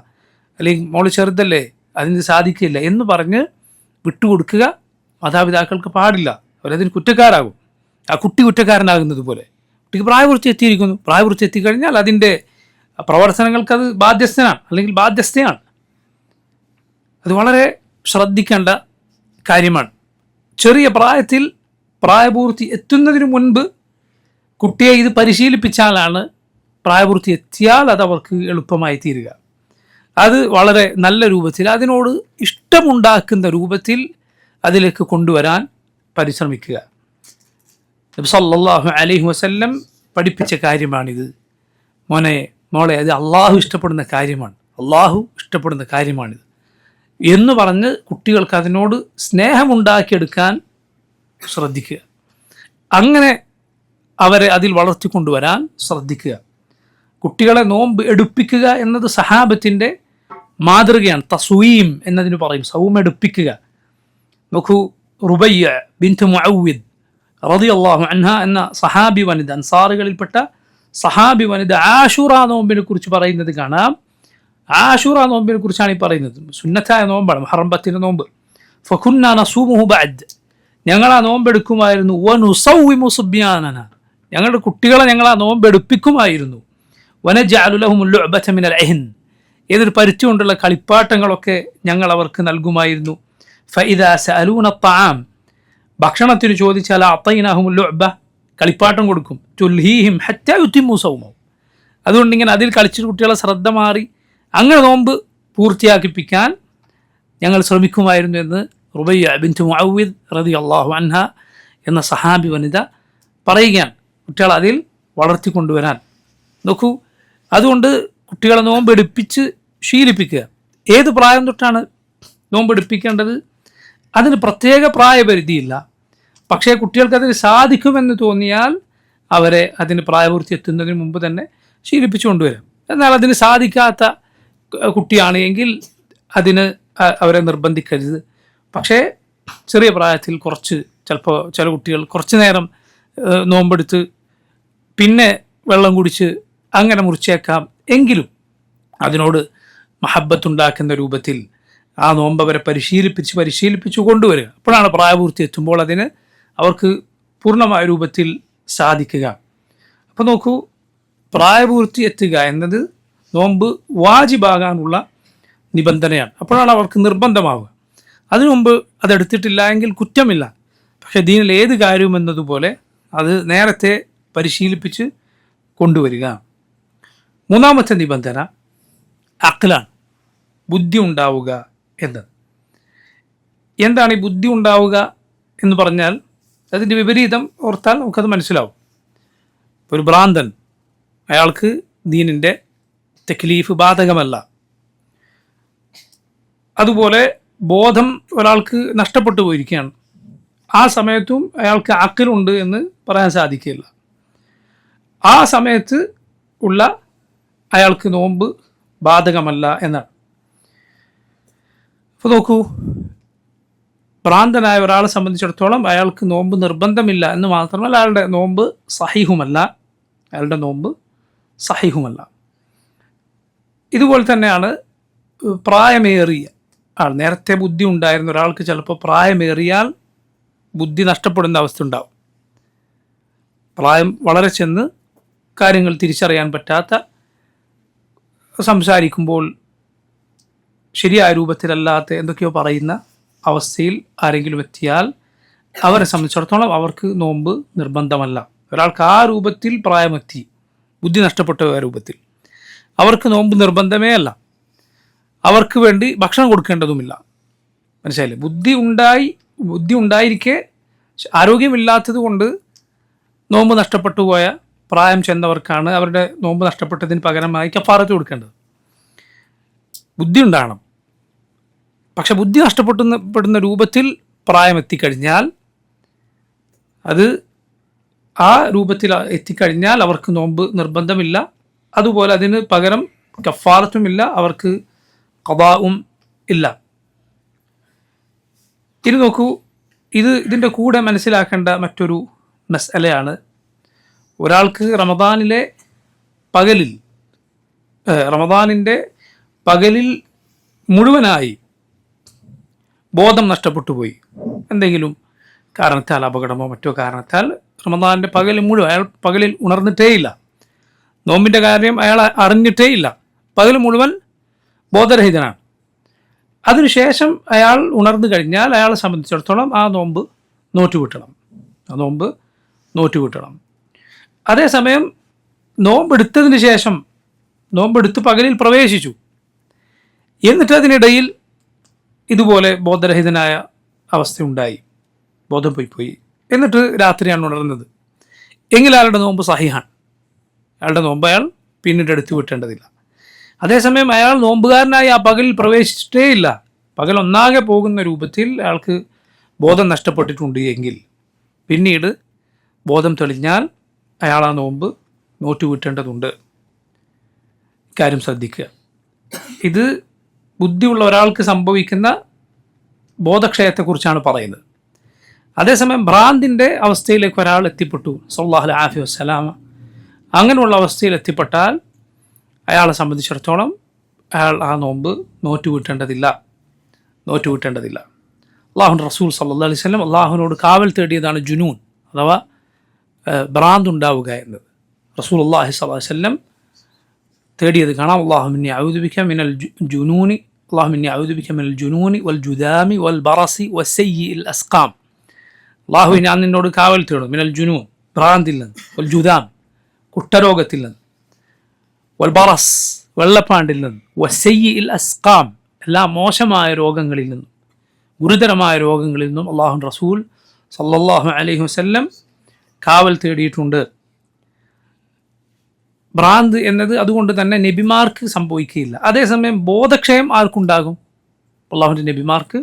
അല്ലെങ്കിൽ മോള് ചെറുതല്ലേ, അതിന് സാധിക്കില്ല എന്ന് പറഞ്ഞ് വിട്ടുകൊടുക്കുക മാതാപിതാക്കൾക്ക് പാടില്ല. അവരതിന് കുറ്റക്കാരാകും. ആ കുട്ടി കുറ്റക്കാരനാകുന്നത് പോലെ. കുട്ടിക്ക് പ്രായപൂർത്തി എത്തിയിരിക്കുന്നു, പ്രായപൂർത്തി എത്തിക്കഴിഞ്ഞാൽ അതിൻ്റെ പ്രവർത്തനങ്ങൾക്ക് അത് ബാധ്യസ്ഥനാണ്, അല്ലെങ്കിൽ ബാധ്യസ്ഥയാണ്. അത് വളരെ ശ്രദ്ധിക്കേണ്ട കാര്യമാണ്. ചെറിയ പ്രായത്തിൽ പ്രായപൂർത്തി എത്തുന്നതിന് മുൻപ് കുട്ടിയെ ഇത് പരിശീലിപ്പിച്ചാലാണ് പ്രായപൂർത്തി എത്തിയാൽ അത് അവർക്ക് എളുപ്പമായി തീരുക. അത് വളരെ നല്ല രൂപത്തിൽ, അതിനോട് ഇഷ്ടമുണ്ടാക്കുന്ന രൂപത്തിൽ അതിലേക്ക് കൊണ്ടുവരാൻ പരിശ്രമിക്കുക. നബി സല്ലല്ലാഹു അലൈഹി വസല്ലം പഠിപ്പിച്ച കാര്യമാണിത്. മോളെ അത് അള്ളാഹു ഇഷ്ടപ്പെടുന്ന കാര്യമാണ്, അള്ളാഹു ഇഷ്ടപ്പെടുന്ന കാര്യമാണിത് എന്ന് പറഞ്ഞ് കുട്ടികൾക്ക് അതിനോട് സ്നേഹമുണ്ടാക്കിയെടുക്കാൻ ശ്രദ്ധിക്കുക. അങ്ങനെ അവരെ അതിൽ വളർത്തിക്കൊണ്ടുവരാൻ ശ്രദ്ധിക്കുക. കുട്ടികളെ നോമ്പ് എടുപ്പിക്കുക എന്നത് സഹാബത്തിൻ്റെ മാതൃകയാണ്. തസ്വീം എന്നതിന് പറയും, സൗം എടുപ്പിക്കുക. നോക്കൂ, റുബയ്യ ബിൻത് മുഅവ്വിദ് റളിയല്ലാഹു അൻഹ എന്ന സഹാബി വനിത, അൻസാറുകളിൽപ്പെട്ട സഹാബി വനിത ആശൂറ നോമ്പിനെ കുറിച്ച് പറയുന്നത് കാണാം. ആശൂറ നോമ്പിനെ കുറിച്ചാണ് ഈ പറയുന്നത്. സുന്നത്തായ നോമ്പാണ്, മുഹറം 10 നോമ്പ്. ഫകുന്നാ നസൂമുഹു ബഅദ്, ഞങ്ങൾ ആ നോമ്പെടുക്കുമായിരുന്നു. വനുസവ്വിമു സുബ്യാനന, ഞങ്ങളുടെ കുട്ടികളെ ഞങ്ങൾ ആ നോമ്പെടുപ്പിക്കുമായിരുന്നു. വനജഅലു ലഹുമുൽ ലുഅബത മിനൽ അഹ്ൻ, ഏതൊരു പരുത്തി കൊണ്ടുള്ള കളിപ്പാട്ടങ്ങളൊക്കെ ഞങ്ങൾ അവർക്ക് നൽകുമായിരുന്നു. ഫഇദാ സഅലൂന അത്അാം, ഭക്ഷണത്തിന് ചോദിച്ചാൽ അഅതൈനാഹുമുൽ ലുഅബ, കളിപ്പാട്ടം കൊടുക്കും. തുൽഹീഹിം ഹത്താ യുതിമ്മു സൗമഹും, അതുകൊണ്ട് ഇങ്ങനെ അതിൽ കളിച്ചിട്ട് കുട്ടികളെ ശ്രദ്ധ മാറി അങ്ങനെ നോമ്പ് പൂർത്തിയാക്കിപ്പിക്കാൻ ഞങ്ങൾ ശ്രമിക്കുമായിരുന്നു എന്ന് റുബയ്യ ബിൻത് മുഅവ്വിദ് റളിയല്ലാഹു അൻഹ എന്ന സഹാബി വനിത പറയുകയാണ്. കുട്ടികളെ അതിൽ വളർത്തിക്കൊണ്ടുവരാൻ നോക്കൂ. അതുകൊണ്ട് കുട്ടികളെ നോമ്പെടുപ്പിച്ച് ശീലിപ്പിക്കുക. ഏത് പ്രായം തൊട്ടാണ് നോമ്പെടുപ്പിക്കേണ്ടത്? അതിന് പ്രത്യേക പ്രായപരിധിയില്ല. പക്ഷേ കുട്ടികൾക്ക് അതിന് സാധിക്കുമെന്ന് തോന്നിയാൽ അവരെ അതിന് പ്രായപൂർത്തി എത്തുന്നതിന് മുമ്പ് തന്നെ ശീലിപ്പിച്ചു കൊണ്ടുവരും. എന്നാൽ അതിന് സാധിക്കാത്ത കുട്ടിയാണ് എങ്കിൽ അതിന് അവരെ നിർബന്ധിക്കരുത്. പക്ഷേ ചെറിയ പ്രായത്തിൽ ചിലപ്പോൾ ചില കുട്ടികൾ കുറച്ച് നേരം നോമ്പെടുത്ത് പിന്നെ വെള്ളം കുടിച്ച് അങ്ങനെ മുറിച്ചേക്കാം. എങ്കിലും അതിനോട് മഹബത്തുണ്ടാക്കുന്ന രൂപത്തിൽ ആ നോമ്പ് അവരെ പരിശീലിപ്പിച്ചു കൊണ്ടുവരിക. അപ്പോഴാണ് പ്രായപൂർത്തി എത്തുമ്പോൾ അതിന് അവർക്ക് പൂർണ്ണമായ രൂപത്തിൽ സാധിക്കുക. അപ്പോൾ നോക്കൂ, പ്രായപൂർത്തി എത്തുക എന്നത് നോമ്പ് വാജിബാകാനുള്ള നിബന്ധനയാണ്. അപ്പോഴാണ് അവർക്ക് നിർബന്ധമാവുക. അതിനു മുമ്പ് അതെടുത്തിട്ടില്ല എങ്കിൽ കുറ്റമില്ല. പക്ഷേ ദീനിൽ ഏത് കാര്യവും എന്നതുപോലെ അത് നേരത്തെ പരിശീലിപ്പിച്ച് കൊണ്ടുവരിക. മൂന്നാമത്തെ നിബന്ധന അഖ്ലാണ്, ബുദ്ധി ഉണ്ടാവുക എന്നത്. എന്താണ് ഈ ബുദ്ധി ഉണ്ടാവുക എന്ന് പറഞ്ഞാൽ അതിൻ്റെ വിപരീതം ഓർത്താൽ നമുക്കത് മനസ്സിലാവും. ഒരു ഭ്രാന്തൻ, അയാൾക്ക് ദീനിൻ്റെ തക്ലീഫ് ബാധകമല്ല. അതുപോലെ ബോധം ഒരാൾക്ക് നഷ്ടപ്പെട്ടു പോയിരിക്കുകയാണ്, ആ സമയത്തും അയാൾക്ക് അഖ്ലുണ്ട് എന്ന് പറയാൻ സാധിക്കില്ല. ആ സമയത്ത് ഉള്ള അയാൾക്ക് നോമ്പ് ബാധകമല്ല എന്നാണ്. അപ്പോൾ നോക്കൂ, ഭ്രാന്തനായ ഒരാളെ സംബന്ധിച്ചിടത്തോളം അയാൾക്ക് നോമ്പ് നിർബന്ധമില്ല എന്ന് മാത്രമല്ല, അയാളുടെ നോമ്പ് സഹീഹുമല്ല. ഇതുപോലെ തന്നെയാണ് പ്രായമേറിയ ആൾ. നേരത്തെ ബുദ്ധി ഉണ്ടായിരുന്ന ഒരാൾക്ക് ചിലപ്പോൾ പ്രായമേറിയാൽ ബുദ്ധി നഷ്ടപ്പെടുന്ന അവസ്ഥ ഉണ്ടാവും. പ്രായം വളരെ ചെന്ന് കാര്യങ്ങൾ തിരിച്ചറിയാൻ പറ്റാത്ത, സംസാരിക്കുമ്പോൾ ശരിയായ രൂപത്തിലല്ലാത്ത എന്തൊക്കെയോ പറയുന്ന അവസ്ഥയിൽ ആരെങ്കിലും എത്തിയാൽ അവരെ സംബന്ധിച്ചിടത്തോളം അവർക്ക് നോമ്പ് നിർബന്ധമല്ല. ഒരാൾക്ക് ആ രൂപത്തിൽ പ്രായമെത്തി, ബുദ്ധി നഷ്ടപ്പെട്ട രൂപത്തിൽ, അവർക്ക് നോമ്പ് നിർബന്ധമേ അല്ല. അവർക്ക് വേണ്ടി ഭക്ഷണം കൊടുക്കേണ്ടതുമില്ല. മനസ്സിലായില്ലേ? ബുദ്ധി ഉണ്ടായിരിക്കെ ആരോഗ്യമില്ലാത്തത് കൊണ്ട് നോമ്പ് നഷ്ടപ്പെട്ടു പോയ പ്രായം ചെന്നവർക്കാണ് അവരുടെ നോമ്പ് നഷ്ടപ്പെട്ടതിന് പകരമായി കഫാറത്ത് കൊടുക്കേണ്ടത്. ബുദ്ധി ഉണ്ടാകണം, പക്ഷെ ബുദ്ധി നഷ്ടപ്പെടുന്ന രൂപത്തിൽ പ്രായം എത്തിക്കഴിഞ്ഞാൽ അത് ആ രൂപത്തിൽ എത്തിക്കഴിഞ്ഞാൽ അവർക്ക് നോമ്പ് നിർബന്ധമില്ല. അതുപോലെ അതിന് പകരം കഫാറത്തുമില്ല, അവർക്ക് ഖദാഉം ഇല്ല. ഇനി നോക്കൂ, ഇതിൻ്റെ കൂടെ മനസ്സിലാക്കേണ്ട മറ്റൊരു മസ്അലയാണ്, ഒരാൾക്ക് റമദാനിൻ്റെ പകലിൽ മുഴുവനായി ബോധം നഷ്ടപ്പെട്ടു പോയി, എന്തെങ്കിലും കാരണത്താൽ, അപകടമോ മറ്റോ കാരണത്താൽ റമദാനിൻ്റെ അയാൾ പകലിൽ ഉണർന്നിട്ടേയില്ല, നോമ്പിൻ്റെ കാര്യം അയാൾ അറിഞ്ഞിട്ടേയില്ല, പകൽ മുഴുവൻ ബോധരഹിതനാണ്. അതിനുശേഷം അയാൾ ഉണർന്നു കഴിഞ്ഞാൽ അയാളെ സംബന്ധിച്ചിടത്തോളം ആ നോമ്പ് നോറ്റുവിട്ടണം. അതേസമയം നോമ്പെടുത്ത് പകലിൽ പ്രവേശിച്ചു, എന്നിട്ട് അതിനിടയിൽ ഇതുപോലെ ബോധരഹിതനായ അവസ്ഥയുണ്ടായി, ബോധം പോയി, എന്നിട്ട് രാത്രിയാണ് ഉണർന്നത് എങ്കിൽ അയാളുടെ നോമ്പ് സഹിഹാണ്. അയാളുടെ നോമ്പ് അയാൾ പിന്നീട് എടുത്തു വിട്ടേണ്ടതില്ല. അതേസമയം അയാൾ നോമ്പുകാരനായി ആ പകലിൽ പ്രവേശിച്ചിട്ടേ ഇല്ല, പകൽ ഒന്നാകെ പോകുന്ന രൂപത്തിൽ അയാൾക്ക് ബോധം നഷ്ടപ്പെട്ടിട്ടുണ്ട് എങ്കിൽ പിന്നീട് ബോധം തെളിഞ്ഞാൽ അയാൾ ആ നോമ്പ് നോറ്റുവിട്ടേണ്ടതുണ്ട്. ഇക്കാര്യം ശ്രദ്ധിക്കുക. ഇത് ബുദ്ധിയുള്ള ഒരാൾക്ക് സംഭവിക്കുന്ന ബോധക്ഷയത്തെക്കുറിച്ചാണ് പറയുന്നത്. അതേസമയം ഭ്രാന്തിൻ്റെ അവസ്ഥയിലേക്ക് ഒരാൾ എത്തിപ്പെട്ടു, സല്ലല്ലാഹു അലൈഹി വസല്ലം, അങ്ങനെയുള്ള അവസ്ഥയിൽ എത്തിപ്പെട്ടാൽ അയാളെ സംബന്ധിച്ചിടത്തോളം അയാൾ ആ നോമ്പ് നോറ്റുവിട്ടേണ്ടതില്ല. അള്ളാഹുവിൻ്റെ റസൂൽ സല്ലല്ലാഹു അലൈഹി വസല്ലം അള്ളാഹുവിനോട് കാവൽ തേടിയതാണ് ജുനൂൻ അഥവാ ഭ്രാന്തുണ്ടാവുക എന്നത്. റസൂലുള്ളാഹി സ്വല്ലല്ലാഹു അലൈഹി വസല്ലം തേടിയത് കാണാം. അല്ലാഹുമ്മ അഊദു ബിക മിനൽ ജുനൂനി വൽ ജുദാമി വൽ ബറസി വസയ്യിൽ അസ്ഖാം. അല്ലാഹുവേ, ഞാൻ നിന്നോട് കാവൽ തേടും മിനൽ ജുനൂൻ, ഭ്രാന്തിൽ നിന്ന്, വൽ ജുദാം, കുഷ്ഠരോഗത്തിൽ നിന്ന്, വൽ ബറസ്, വെള്ളപ്പാണ്ടിൽ നിന്ന്, വസയ്യിൽ അസ്ഖാം, എല്ലാ മോശമായ രോഗങ്ങളിൽ നിന്നും, ഗുരുതരമായ രോഗങ്ങളിൽ നിന്നും അല്ലാഹുവിൻ്റെ റസൂൽ സല്ലല്ലാഹു അലൈഹി വസല്ലം കാവൽ തേടിയിട്ടുണ്ട്. ഭ്രാന്ത് എന്നത് അതുകൊണ്ട് തന്നെ നബിമാർക്ക് സംഭവിക്കുകയില്ല. അതേസമയം ബോധക്ഷയം ആർക്കുണ്ടാകും? അള്ളാഹുവിൻ്റെ നബിമാർക്ക്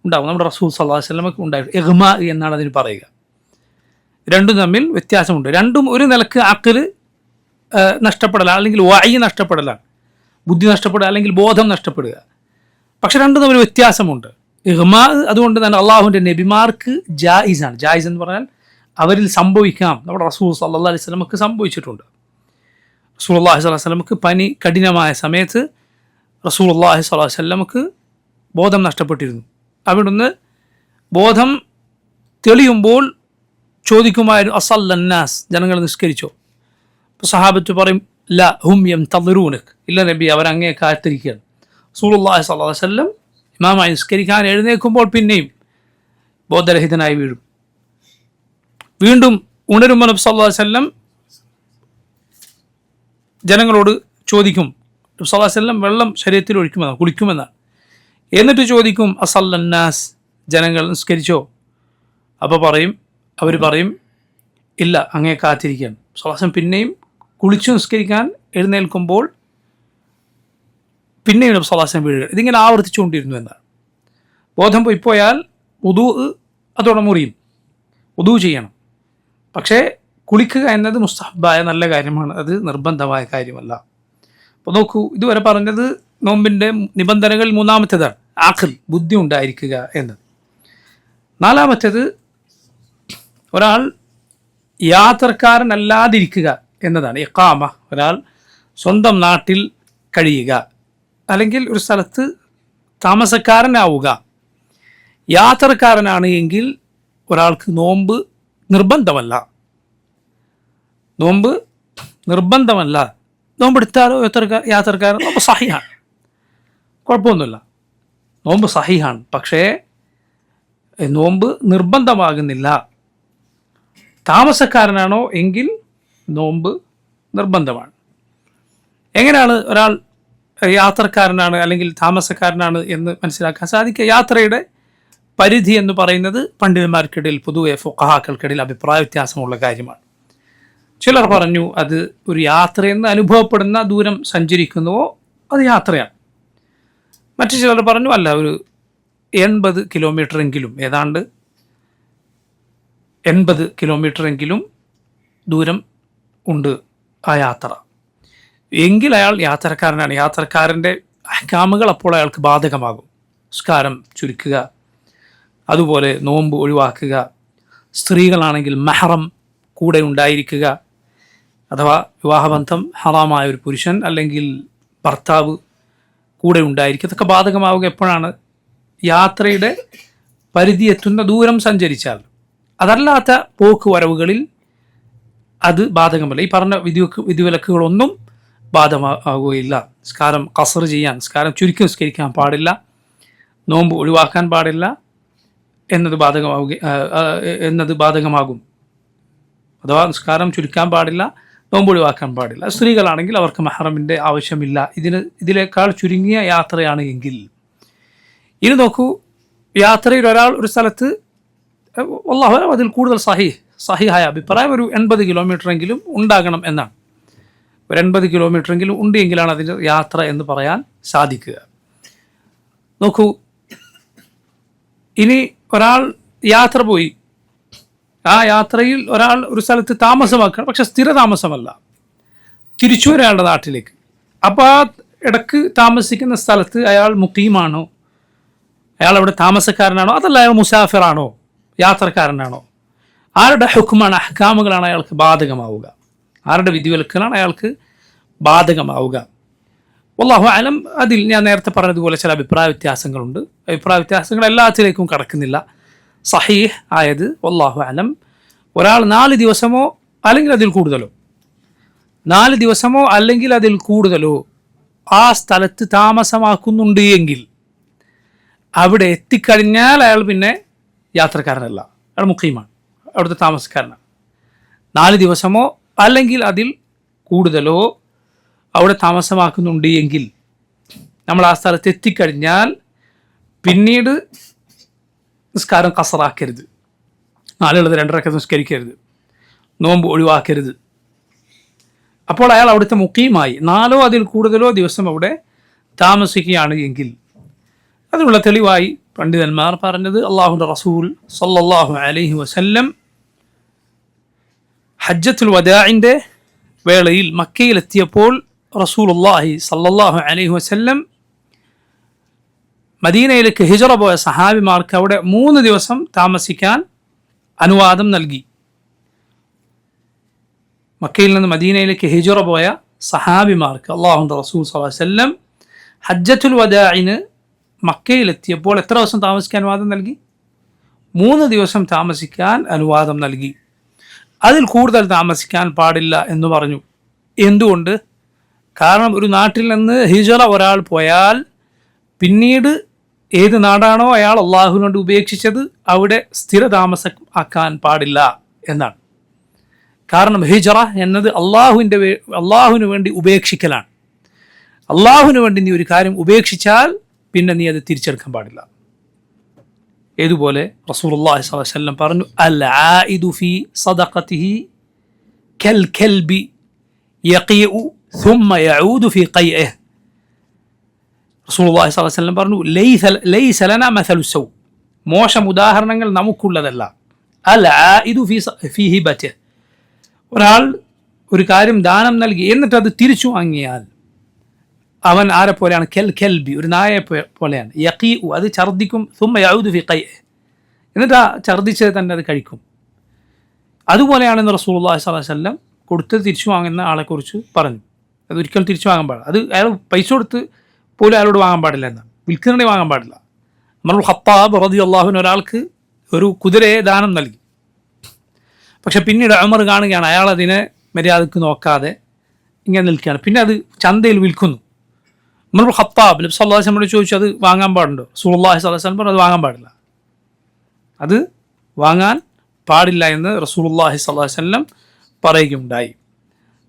ഉണ്ടാകും, നമ്മുടെ റസൂൽ സല്ലല്ലാഹു അലൈഹി വസല്ലമക്ക് ഉണ്ടായിരുന്നു. ഇഗ്മാ എന്നാണ് അതിന് പറയുക. രണ്ടും തമ്മിൽ വ്യത്യാസമുണ്ട്. രണ്ടും ഒരു നിലക്ക് അഖ്ല് നഷ്ടപ്പെടലാണ്, അല്ലെങ്കിൽ വഅയ് നഷ്ടപ്പെടലാണ്, ബുദ്ധി നഷ്ടപ്പെടുക അല്ലെങ്കിൽ ബോധം നഷ്ടപ്പെടുക. പക്ഷെ രണ്ടും തമ്മിൽ വ്യത്യാസമുണ്ട്. ഇഗ്മാ അതുകൊണ്ട് തന്നെ അള്ളാഹുവിൻ്റെ നബിമാർക്ക് ജായിസാണ്. ജായിസ് എന്ന് പറഞ്ഞാൽ അവരിൽ സംഭവിക്കാം. നമ്മുടെ റസൂൽ സല്ലല്ലാഹു അലൈഹി വസല്ലമക്ക് സംഭവിച്ചിട്ടുണ്ട്. റസൂലുള്ളാഹി സ്വല്ലല്ലാഹു അലൈഹി വസല്ലമക്ക് പനി കഠിനമായ സമയത്ത് റസൂലുള്ളാഹി സ്വല്ലല്ലാഹു അലൈഹി വസല്ലമക്ക് ബോധം നഷ്ടപ്പെട്ടിരുന്നു. അവിടുന്ന് ബോധം തെളിയുമ്പോൾ ചോദിക്കുമായിരുന്നു, അസല്ലന്നാസ്, ജനങ്ങൾ നിസ്കരിച്ചോ? അപ്പോൾ സഹാബത്ത് പറയും, ല ഹും യംതദിറൂനക്, ഇല്ല നബി, അവരങ്ങേ കാത്തിരിക്കുകയാണ്. റസൂലുള്ളാഹി സ്വല്ലല്ലാഹു അലൈഹി വസല്ലം ഇമാമായി നിസ്കരിക്കാൻ എഴുന്നേൽക്കുമ്പോൾ പിന്നെയും ബോധരഹിതനായി വീഴും. വീണ്ടും ഉണരുമ്പോൾ നബി സല്ലല്ലാഹു അലൈഹി വസല്ലം ജനങ്ങളോട് ചോദിക്കും, നബി സല്ലല്ലാഹു അലൈഹി വസല്ലം വെള്ളം ശരീരത്തിൽ ഒഴിക്കുമെന്നാണ്, കുളിക്കുമെന്നാണ്. എന്നിട്ട് ചോദിക്കും, അസല്ലന്നാസ്, ജനങ്ങൾ നിസ്കരിച്ചോ? അപ്പോൾ അവർ പറയും ഇല്ല, അങ്ങേ കാത്തിരിക്കുകയാണ്. സല്ലല്ലാഹു അലൈഹി വസല്ലം പിന്നെയും കുളിച്ചു നിസ്കരിക്കാൻ എഴുന്നേൽക്കുമ്പോൾ പിന്നെയും നബി സല്ലല്ലാഹു അലൈഹി വസല്ലം വീഴുക. ഇതിങ്ങനെ ആവർത്തിച്ചുകൊണ്ടിരുന്നു എന്നാണ്. ബോധം പോയാൽ വുദൂ അതോടെ മുറിയും, വുദൂ ചെയ്യണം. പക്ഷേ കുളിക്കുക എന്നത് മുസ്തഹബായ നല്ല കാര്യമാണ്, അത് നിർബന്ധമായ കാര്യമല്ല. അപ്പോൾ നോക്കൂ, ഇതുവരെ പറഞ്ഞത് നോമ്പിൻ്റെ നിബന്ധനകൾ മൂന്നാമത്തേതാണ് ആഖിൽ, ബുദ്ധി ഉണ്ടായിരിക്കുക എന്നത്. നാലാമത്തേത് ഒരാൾ യാത്രക്കാരനല്ലാതിരിക്കുക എന്നതാണ്. ഇഖാമ, ഒരാൾ സ്വന്തം നാട്ടിൽ കഴിയുക അല്ലെങ്കിൽ ഒരു സ്ഥലത്ത് താമസക്കാരനാവുക. യാത്രക്കാരനാണ് എങ്കിൽ ഒരാൾക്ക് നോമ്പ് നിർബന്ധമല്ല. നോമ്പെടുത്താലോ യാത്രക്കാരൻ നോമ്പ് സഹിഹാണ്, കുഴപ്പമൊന്നുമില്ല, നോമ്പ് സഹിഹാണ്. പക്ഷേ നോമ്പ് നിർബന്ധമാകുന്നില്ല. താമസക്കാരനാണോ എങ്കിൽ നോമ്പ് നിർബന്ധമാണ്. എങ്ങനെയാണ് ഒരാൾ യാത്രക്കാരനാണ് അല്ലെങ്കിൽ താമസക്കാരനാണ് എന്ന് മനസ്സിലാക്കാൻ സാധിക്കുക? യാത്രയുടെ പരിധി എന്ന് പറയുന്നത് പണ്ഡിതന്മാർക്കിടയിൽ, പൊതുവെ ഫുഖഹാക്കൾക്കിടയിൽ അഭിപ്രായ വ്യത്യാസമുള്ള കാര്യമാണ്. ചിലർ പറഞ്ഞു അത് ഒരു യാത്രയെന്ന് അനുഭവപ്പെടുന്ന ദൂരം സഞ്ചരിക്കുന്നുവോ അത് യാത്രയാണ്. മറ്റു ചിലർ പറഞ്ഞു അല്ല, ഒരു 80 കിലോമീറ്ററെങ്കിലും, ഏതാണ്ട് 80 കിലോമീറ്ററെങ്കിലും ദൂരം ഉണ്ട് ആ യാത്ര എങ്കിൽ അയാൾ യാത്രക്കാരനാണ്. യാത്രക്കാരൻ്റെ അഹ്കാമുകൾ അപ്പോൾ അയാൾക്ക് ബാധകമാകും. നിസ്കാരം ചുരുക്കുക, അതുപോലെ നോമ്പ് ഒഴിവാക്കുക, സ്ത്രീകളാണെങ്കിൽ മഹറം കൂടെ ഉണ്ടായിരിക്കുക, അഥവാ വിവാഹബന്ധം ഹറാമായ ഒരു പുരുഷൻ അല്ലെങ്കിൽ ഭർത്താവ് കൂടെ ഉണ്ടായിരിക്കുക. ഇതൊക്കെ ബാധകമാവുക എപ്പോഴാണ്? യാത്രയുടെ പരിധി എത്തുന്ന ദൂരം സഞ്ചരിച്ചാൽ. അതല്ലാത്ത പോക്ക് വരവുകളിൽ അത് ബാധകമല്ല. ഈ പറഞ്ഞ വിധിവിലക്കുകളൊന്നും ബാധകമാകുകയില്ല. നിസ്കാരം ഖസ്ർ ചെയ്യാൻ, നിസ്കാരം ചുരുക്കി നിസ്കരിക്കാൻ പാടില്ല, നോമ്പ് ഒഴിവാക്കാൻ പാടില്ല എന്നത് ബാധകമാകും. അഥവാ നിസ്കാരം ചുരുക്കാൻ പാടില്ല, നോമ്പ് ഒഴിവാക്കാൻ പാടില്ല. സ്ത്രീകളാണെങ്കിൽ അവർക്ക് മഹറമിൻ്റെ ആവശ്യമില്ല. ഇതിനേക്കാൾ ചുരുങ്ങിയ യാത്രയാണ് എങ്കിൽ. ഇനി നോക്കൂ, യാത്രയിൽ ഒരാൾ ഒരു സ്ഥലത്ത് അല്ലാഹു അതിൽ കൂടുതൽ സഹിഹായ അഭിപ്രായം ഒരു 80 കിലോമീറ്ററെങ്കിലും ഉണ്ടാകണം എന്നാണ്. ഒരു 80 കിലോമീറ്ററെങ്കിലും ഉണ്ട് എങ്കിലാണ് അതിൻ്റെ യാത്ര എന്ന് പറയാൻ സാധിക്കുക. നോക്കൂ, ഇനി ഒരാൾ യാത്ര പോയി, ആ യാത്രയിൽ ഒരാൾ ഒരു സ്ഥലത്ത് താമസമാക്കണം, പക്ഷെ സ്ഥിര താമസമല്ല, തിരിച്ചു ഒരാളുടെ നാട്ടിലേക്ക്. അപ്പോൾ ആ ഇടക്ക് താമസിക്കുന്ന സ്ഥലത്ത് അയാൾ മുഖീമാണോ, അയാൾ അവിടെ താമസക്കാരനാണോ, അതല്ല അയാൾ മുസാഫിറാണോ, യാത്രക്കാരനാണോ? ആരുടെ ഹുക്മാണ്, അഹ്കാമുകളാണ് അയാൾക്ക് ബാധകമാവുക? ആരുടെ വിധിവിലക്കുകളാണ് അയാൾക്ക് ബാധകമാവുക? വല്ലാഹു അലം. അതിൽ ഞാൻ നേരത്തെ പറഞ്ഞതുപോലെ ചില അഭിപ്രായ വ്യത്യാസങ്ങളുണ്ട്. അഭിപ്രായ വ്യത്യാസങ്ങൾ എല്ലാത്തിലേക്കും കടക്കുന്നില്ല. സഹീഹ് ആയത് വല്ലാഹു അലം, ഒരാൾ 4 ദിവസമോ അല്ലെങ്കിൽ അതിൽ കൂടുതലോ 4 ദിവസമോ അല്ലെങ്കിൽ അതിൽ കൂടുതലോ ആ സ്ഥലത്ത് താമസമാക്കുന്നുണ്ട് എങ്കിൽ അവിടെ എത്തിക്കഴിഞ്ഞാൽ അയാൾ പിന്നെ യാത്രക്കാരനല്ല, അയാൾ മുഖീമാണ്, അവിടുത്തെ താമസക്കാരനാണ്. 4 ദിവസമോ അല്ലെങ്കിൽ അതിൽ കൂടുതലോ അവിടെ താമസമാക്കുന്നുണ്ട് എങ്കിൽ നമ്മൾ ആ സ്ഥലത്ത് എത്തിക്കഴിഞ്ഞാൽ പിന്നീട് നിസ്കാരം ഖസറാക്കരുത്, 4 2 റക്അത്ത് നിസ്കരിക്കരുത്, നോമ്പ് ഒഴിവാക്കരുത്. അപ്പോൾ അയാൾ അവിടുത്തെ മുഖീമായി 4 അതിൽ കൂടുതലോ ദിവസം അവിടെ താമസിക്കുകയാണ് എങ്കിൽ. അതിനുള്ള തെളിവായി പണ്ഡിതന്മാർ പറഞ്ഞത് അല്ലാഹുവിൻ്റെ റസൂൽ സല്ലല്ലാഹു അലൈഹി വസല്ലം ഹജ്ജത്തുൽ വദാഇൻ്റെ വേളയിൽ മക്കയിലെത്തിയപ്പോൾ റസൂലുള്ളാഹി സല്ലല്ലാഹു അലൈഹി വസല്ലം മദീനയിലേക്ക് ഹിജ്റ പോയ സഹാബിമാർക്ക് അവിടെ 3 ദിവസം താമസിക്കാൻ അനുവാദം നൽകി. മക്കയിൽ നിന്ന് മദീനയിലേക്ക് ഹിജ്റ പോയ സഹാബിമാർക്ക് അല്ലാഹുവിൻ്റെ റസൂൽ സല്ലല്ലാഹു അലൈഹി വസല്ലം ഹജ്ജത്തുൽ വദാഇന് മക്കയിലെത്തിയപ്പോൾ എത്ര ദിവസം താമസിക്കാൻ അനുവാദം നൽകി? 3 ദിവസം താമസിക്കാൻ അനുവാദം നൽകി. അതിൽ കൂടുതൽ താമസിക്കാൻ പാടില്ല എന്ന് പറഞ്ഞു. എന്തുകൊണ്ട്? കാരണം ഒരു നാട്ടിൽ നിന്ന് ഹിജ്റ ഒരാൾ പോയാൽ പിന്നീട് ഏത് നാടാണോ അയാൾ അള്ളാഹുവിനോട് ഉപേക്ഷിച്ചത് അവിടെ സ്ഥിര താമസം ആക്കാൻ പാടില്ല എന്നാണ്. കാരണം ഹിജ്റ എന്നത് അള്ളാഹുവിന് വേണ്ടി ഉപേക്ഷിക്കലാണ്. അള്ളാഹുവിന് വേണ്ടി നീ ഒരു കാര്യം ഉപേക്ഷിച്ചാൽ പിന്നെ നീ അത് തിരിച്ചെടുക്കാൻ പാടില്ല. ഏതുപോലെ റസൂലുള്ളാഹി സ്വല്ലല്ലാഹു അലൈഹി വസല്ലം പറഞ്ഞു, അൽ ആയിദു ഫീ സദഖതിഹി കൽ കൽബി യഖീഉ ثم يعود في قيئه. റസൂലുള്ളാഹി സ്വല്ലല്ലാഹു അലൈഹി വസല്ലം പറഞ്ഞു, ലൈസ ലനാ മസലു സൗ, മോശം ഉദാഹരണങ്ങൾ നമുക്കുള്ളതല്ല. അൽ ആയിദു ഫീ ഹിബതിഹി, ഒരാൾ ഒരു കാര്യം ദാനം നൽകി എന്നിട്ട് അത് തിരിച്ചു വാങ്ങിയാൽ അവൻ ആരെ പോലെയാണ്? കെൽ കെൽബി, ഒരു നായയെ പോലെയാണ്. യഖീഉ, അത് ഛർദ്ദിക്കും. സുമ്മ യഊദു ഫി ഖൈഇ, എന്നിട്ട് ആ ഛർദ്ദിച്ചത് തന്നെ അത് കഴിക്കും. അതുപോലെയാണെന്ന് റസൂലുള്ളാഹി സ്വല്ലല്ലാഹു അലൈഹി വസല്ലം കൊടുത്ത് തിരിച്ചു വാങ്ങുന്ന ആളെക്കുറിച്ച് പറഞ്ഞു. അത് ഒരിക്കലും തിരിച്ചു വാങ്ങാൻ പാടില്ല. അത് അയാൾ പൈസ കൊടുത്ത് പോലും അയാളോട് വാങ്ങാൻ പാടില്ല എന്നാണ്, വിൽക്കുന്നുണ്ടെങ്കിൽ വാങ്ങാൻ പാടില്ല. ഉമർ ഖത്താബ് റളിയല്ലാഹു അൻഹു ഒരാൾക്ക് ഒരു കുതിരയെ ദാനം നൽകി. പക്ഷെ പിന്നീട് ഉമർ കാണുകയാണ് അയാൾ അതിനെ മര്യാദക്ക് നോക്കാതെ ഇങ്ങനെ നിൽക്കുകയാണ്. പിന്നെ അത് ചന്തയിൽ വിൽക്കുന്നു. ഉമർ ഖത്താബ് നബി സല്ലല്ലാഹു അലൈഹി വസല്ലം ചോദിച്ചു, അത് വാങ്ങാൻ പാടുണ്ടോ? റസൂലുള്ളാഹി സ്വല്ലല്ലാഹു അലൈഹി വസല്ലം പറഞ്ഞു, അത് വാങ്ങാൻ പാടില്ല, അത് വാങ്ങാൻ പാടില്ല എന്ന് റസൂലുള്ളാഹി സ്വല്ലല്ലാഹു അലൈഹി വസല്ലം പറയുകയുണ്ടായി.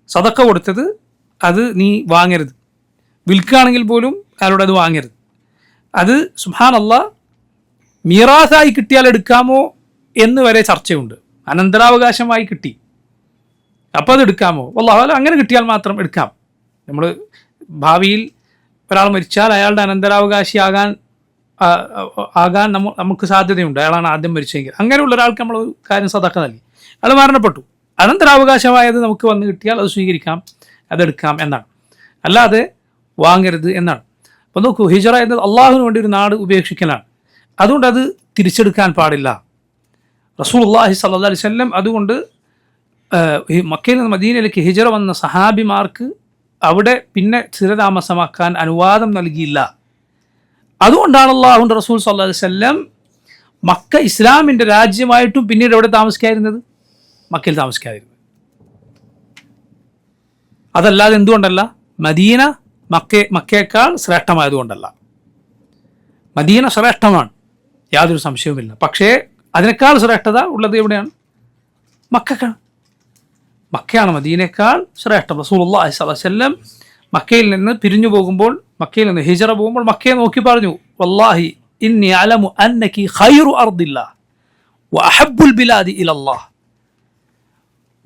സദക്ക കൊടുത്തത് അത് നീ വാങ്ങരുത്, വിൽക്കുകയാണെങ്കിൽ പോലും അയാളോട് അത് വാങ്ങരുത്. അത് സുബ്ഹാനല്ലാഹ് മീറാസായി കിട്ടിയാൽ എടുക്കാമോ എന്ന് വരെ ചർച്ചയുണ്ട്. അനന്തരാവകാശമായി കിട്ടി, അപ്പോൾ അത് എടുക്കാമോ? വല്ലാഹു അലം, അങ്ങനെ കിട്ടിയാൽ മാത്രം എടുക്കാം. നമ്മൾ ഭാവിയിൽ ഒരാൾ മരിച്ചാൽ അയാളുടെ അനന്തരാവകാശിയാകാൻ ആകാൻ നമുക്ക് സാധ്യതയുണ്ട്. അയാളാണ് ആദ്യം മരിച്ചെങ്കിൽ അങ്ങനെയുള്ള ഒരാൾക്ക് നമ്മൾ കാര്യം സദക്ക നൽകി, അയാൾ മരണപ്പെട്ടു, അനന്തരാവകാശമായത് നമുക്ക് വന്ന് കിട്ടിയാൽ അത് സ്വീകരിക്കാം, അതെടുക്കാം എന്നാണ്, അല്ലാതെ വാങ്ങരുത് എന്നാണ്. അപ്പോൾ നോക്കൂ, ഹിജറ എന്നത് അള്ളാഹുവിന് വേണ്ടി ഒരു നാട് ഉപേക്ഷിക്കലാണ്. അതുകൊണ്ട് അത് തിരിച്ചെടുക്കാൻ പാടില്ല. റസൂലുള്ളാഹി സ്വല്ലല്ലാഹു അലൈഹി വസല്ലം അതുകൊണ്ട് മക്കയിൽ നിന്ന് മദീനയിലേക്ക് ഹിജറ വന്ന സഹാബിമാർക്ക് അവിടെ പിന്നെ സ്ഥിരതാമസമാക്കാൻ അനുവാദം നൽകിയില്ല. അതുകൊണ്ടാണ് അല്ലാഹുവിൻ്റെ റസൂൽ സ്വല്ലല്ലാഹു അലൈഹി വസല്ലം മക്ക ഇസ്ലാമിൻ്റെ രാജ്യമായിട്ടും പിന്നീട് എവിടെ താമസിക്കാതിരുന്നത്? മക്കയിൽ താമസിക്കാതിരുന്നത്. അതല്ലാതെ എന്തുകൊണ്ടല്ല? മദീന മക്കയേക്കാൾ ശ്രേഷ്ഠമായതുകൊണ്ടല്ല. മദീന ശ്രേഷ്ഠമാണ്, യാതൊരു സംശയവുമില്ല. പക്ഷേ അതിനേക്കാൾ ശ്രേഷ്ഠത ഉള്ളത് എവിടെയാണ്? മക്കക്കാണ്. മക്കയാണ് മദീനയേക്കാൾ ശ്രേഷ്ഠം. റസൂലുള്ളാഹി സ്വല്ലല്ലാഹു അലൈഹി വസല്ലം മക്കയിൽ നിന്ന് പിരിഞ്ഞു പോകുമ്പോൾ, മക്കയിൽ നിന്ന് ഹിജറ പോകുമ്പോൾ മക്കയെ നോക്കി പറഞ്ഞു, വല്ലാഹി ഇന്നി അലമു അന്നകി ഖൈറു അർദില്ലാഹ് വഅഹബ്ബുൽ ബിലാദി ഇലല്ലാഹ്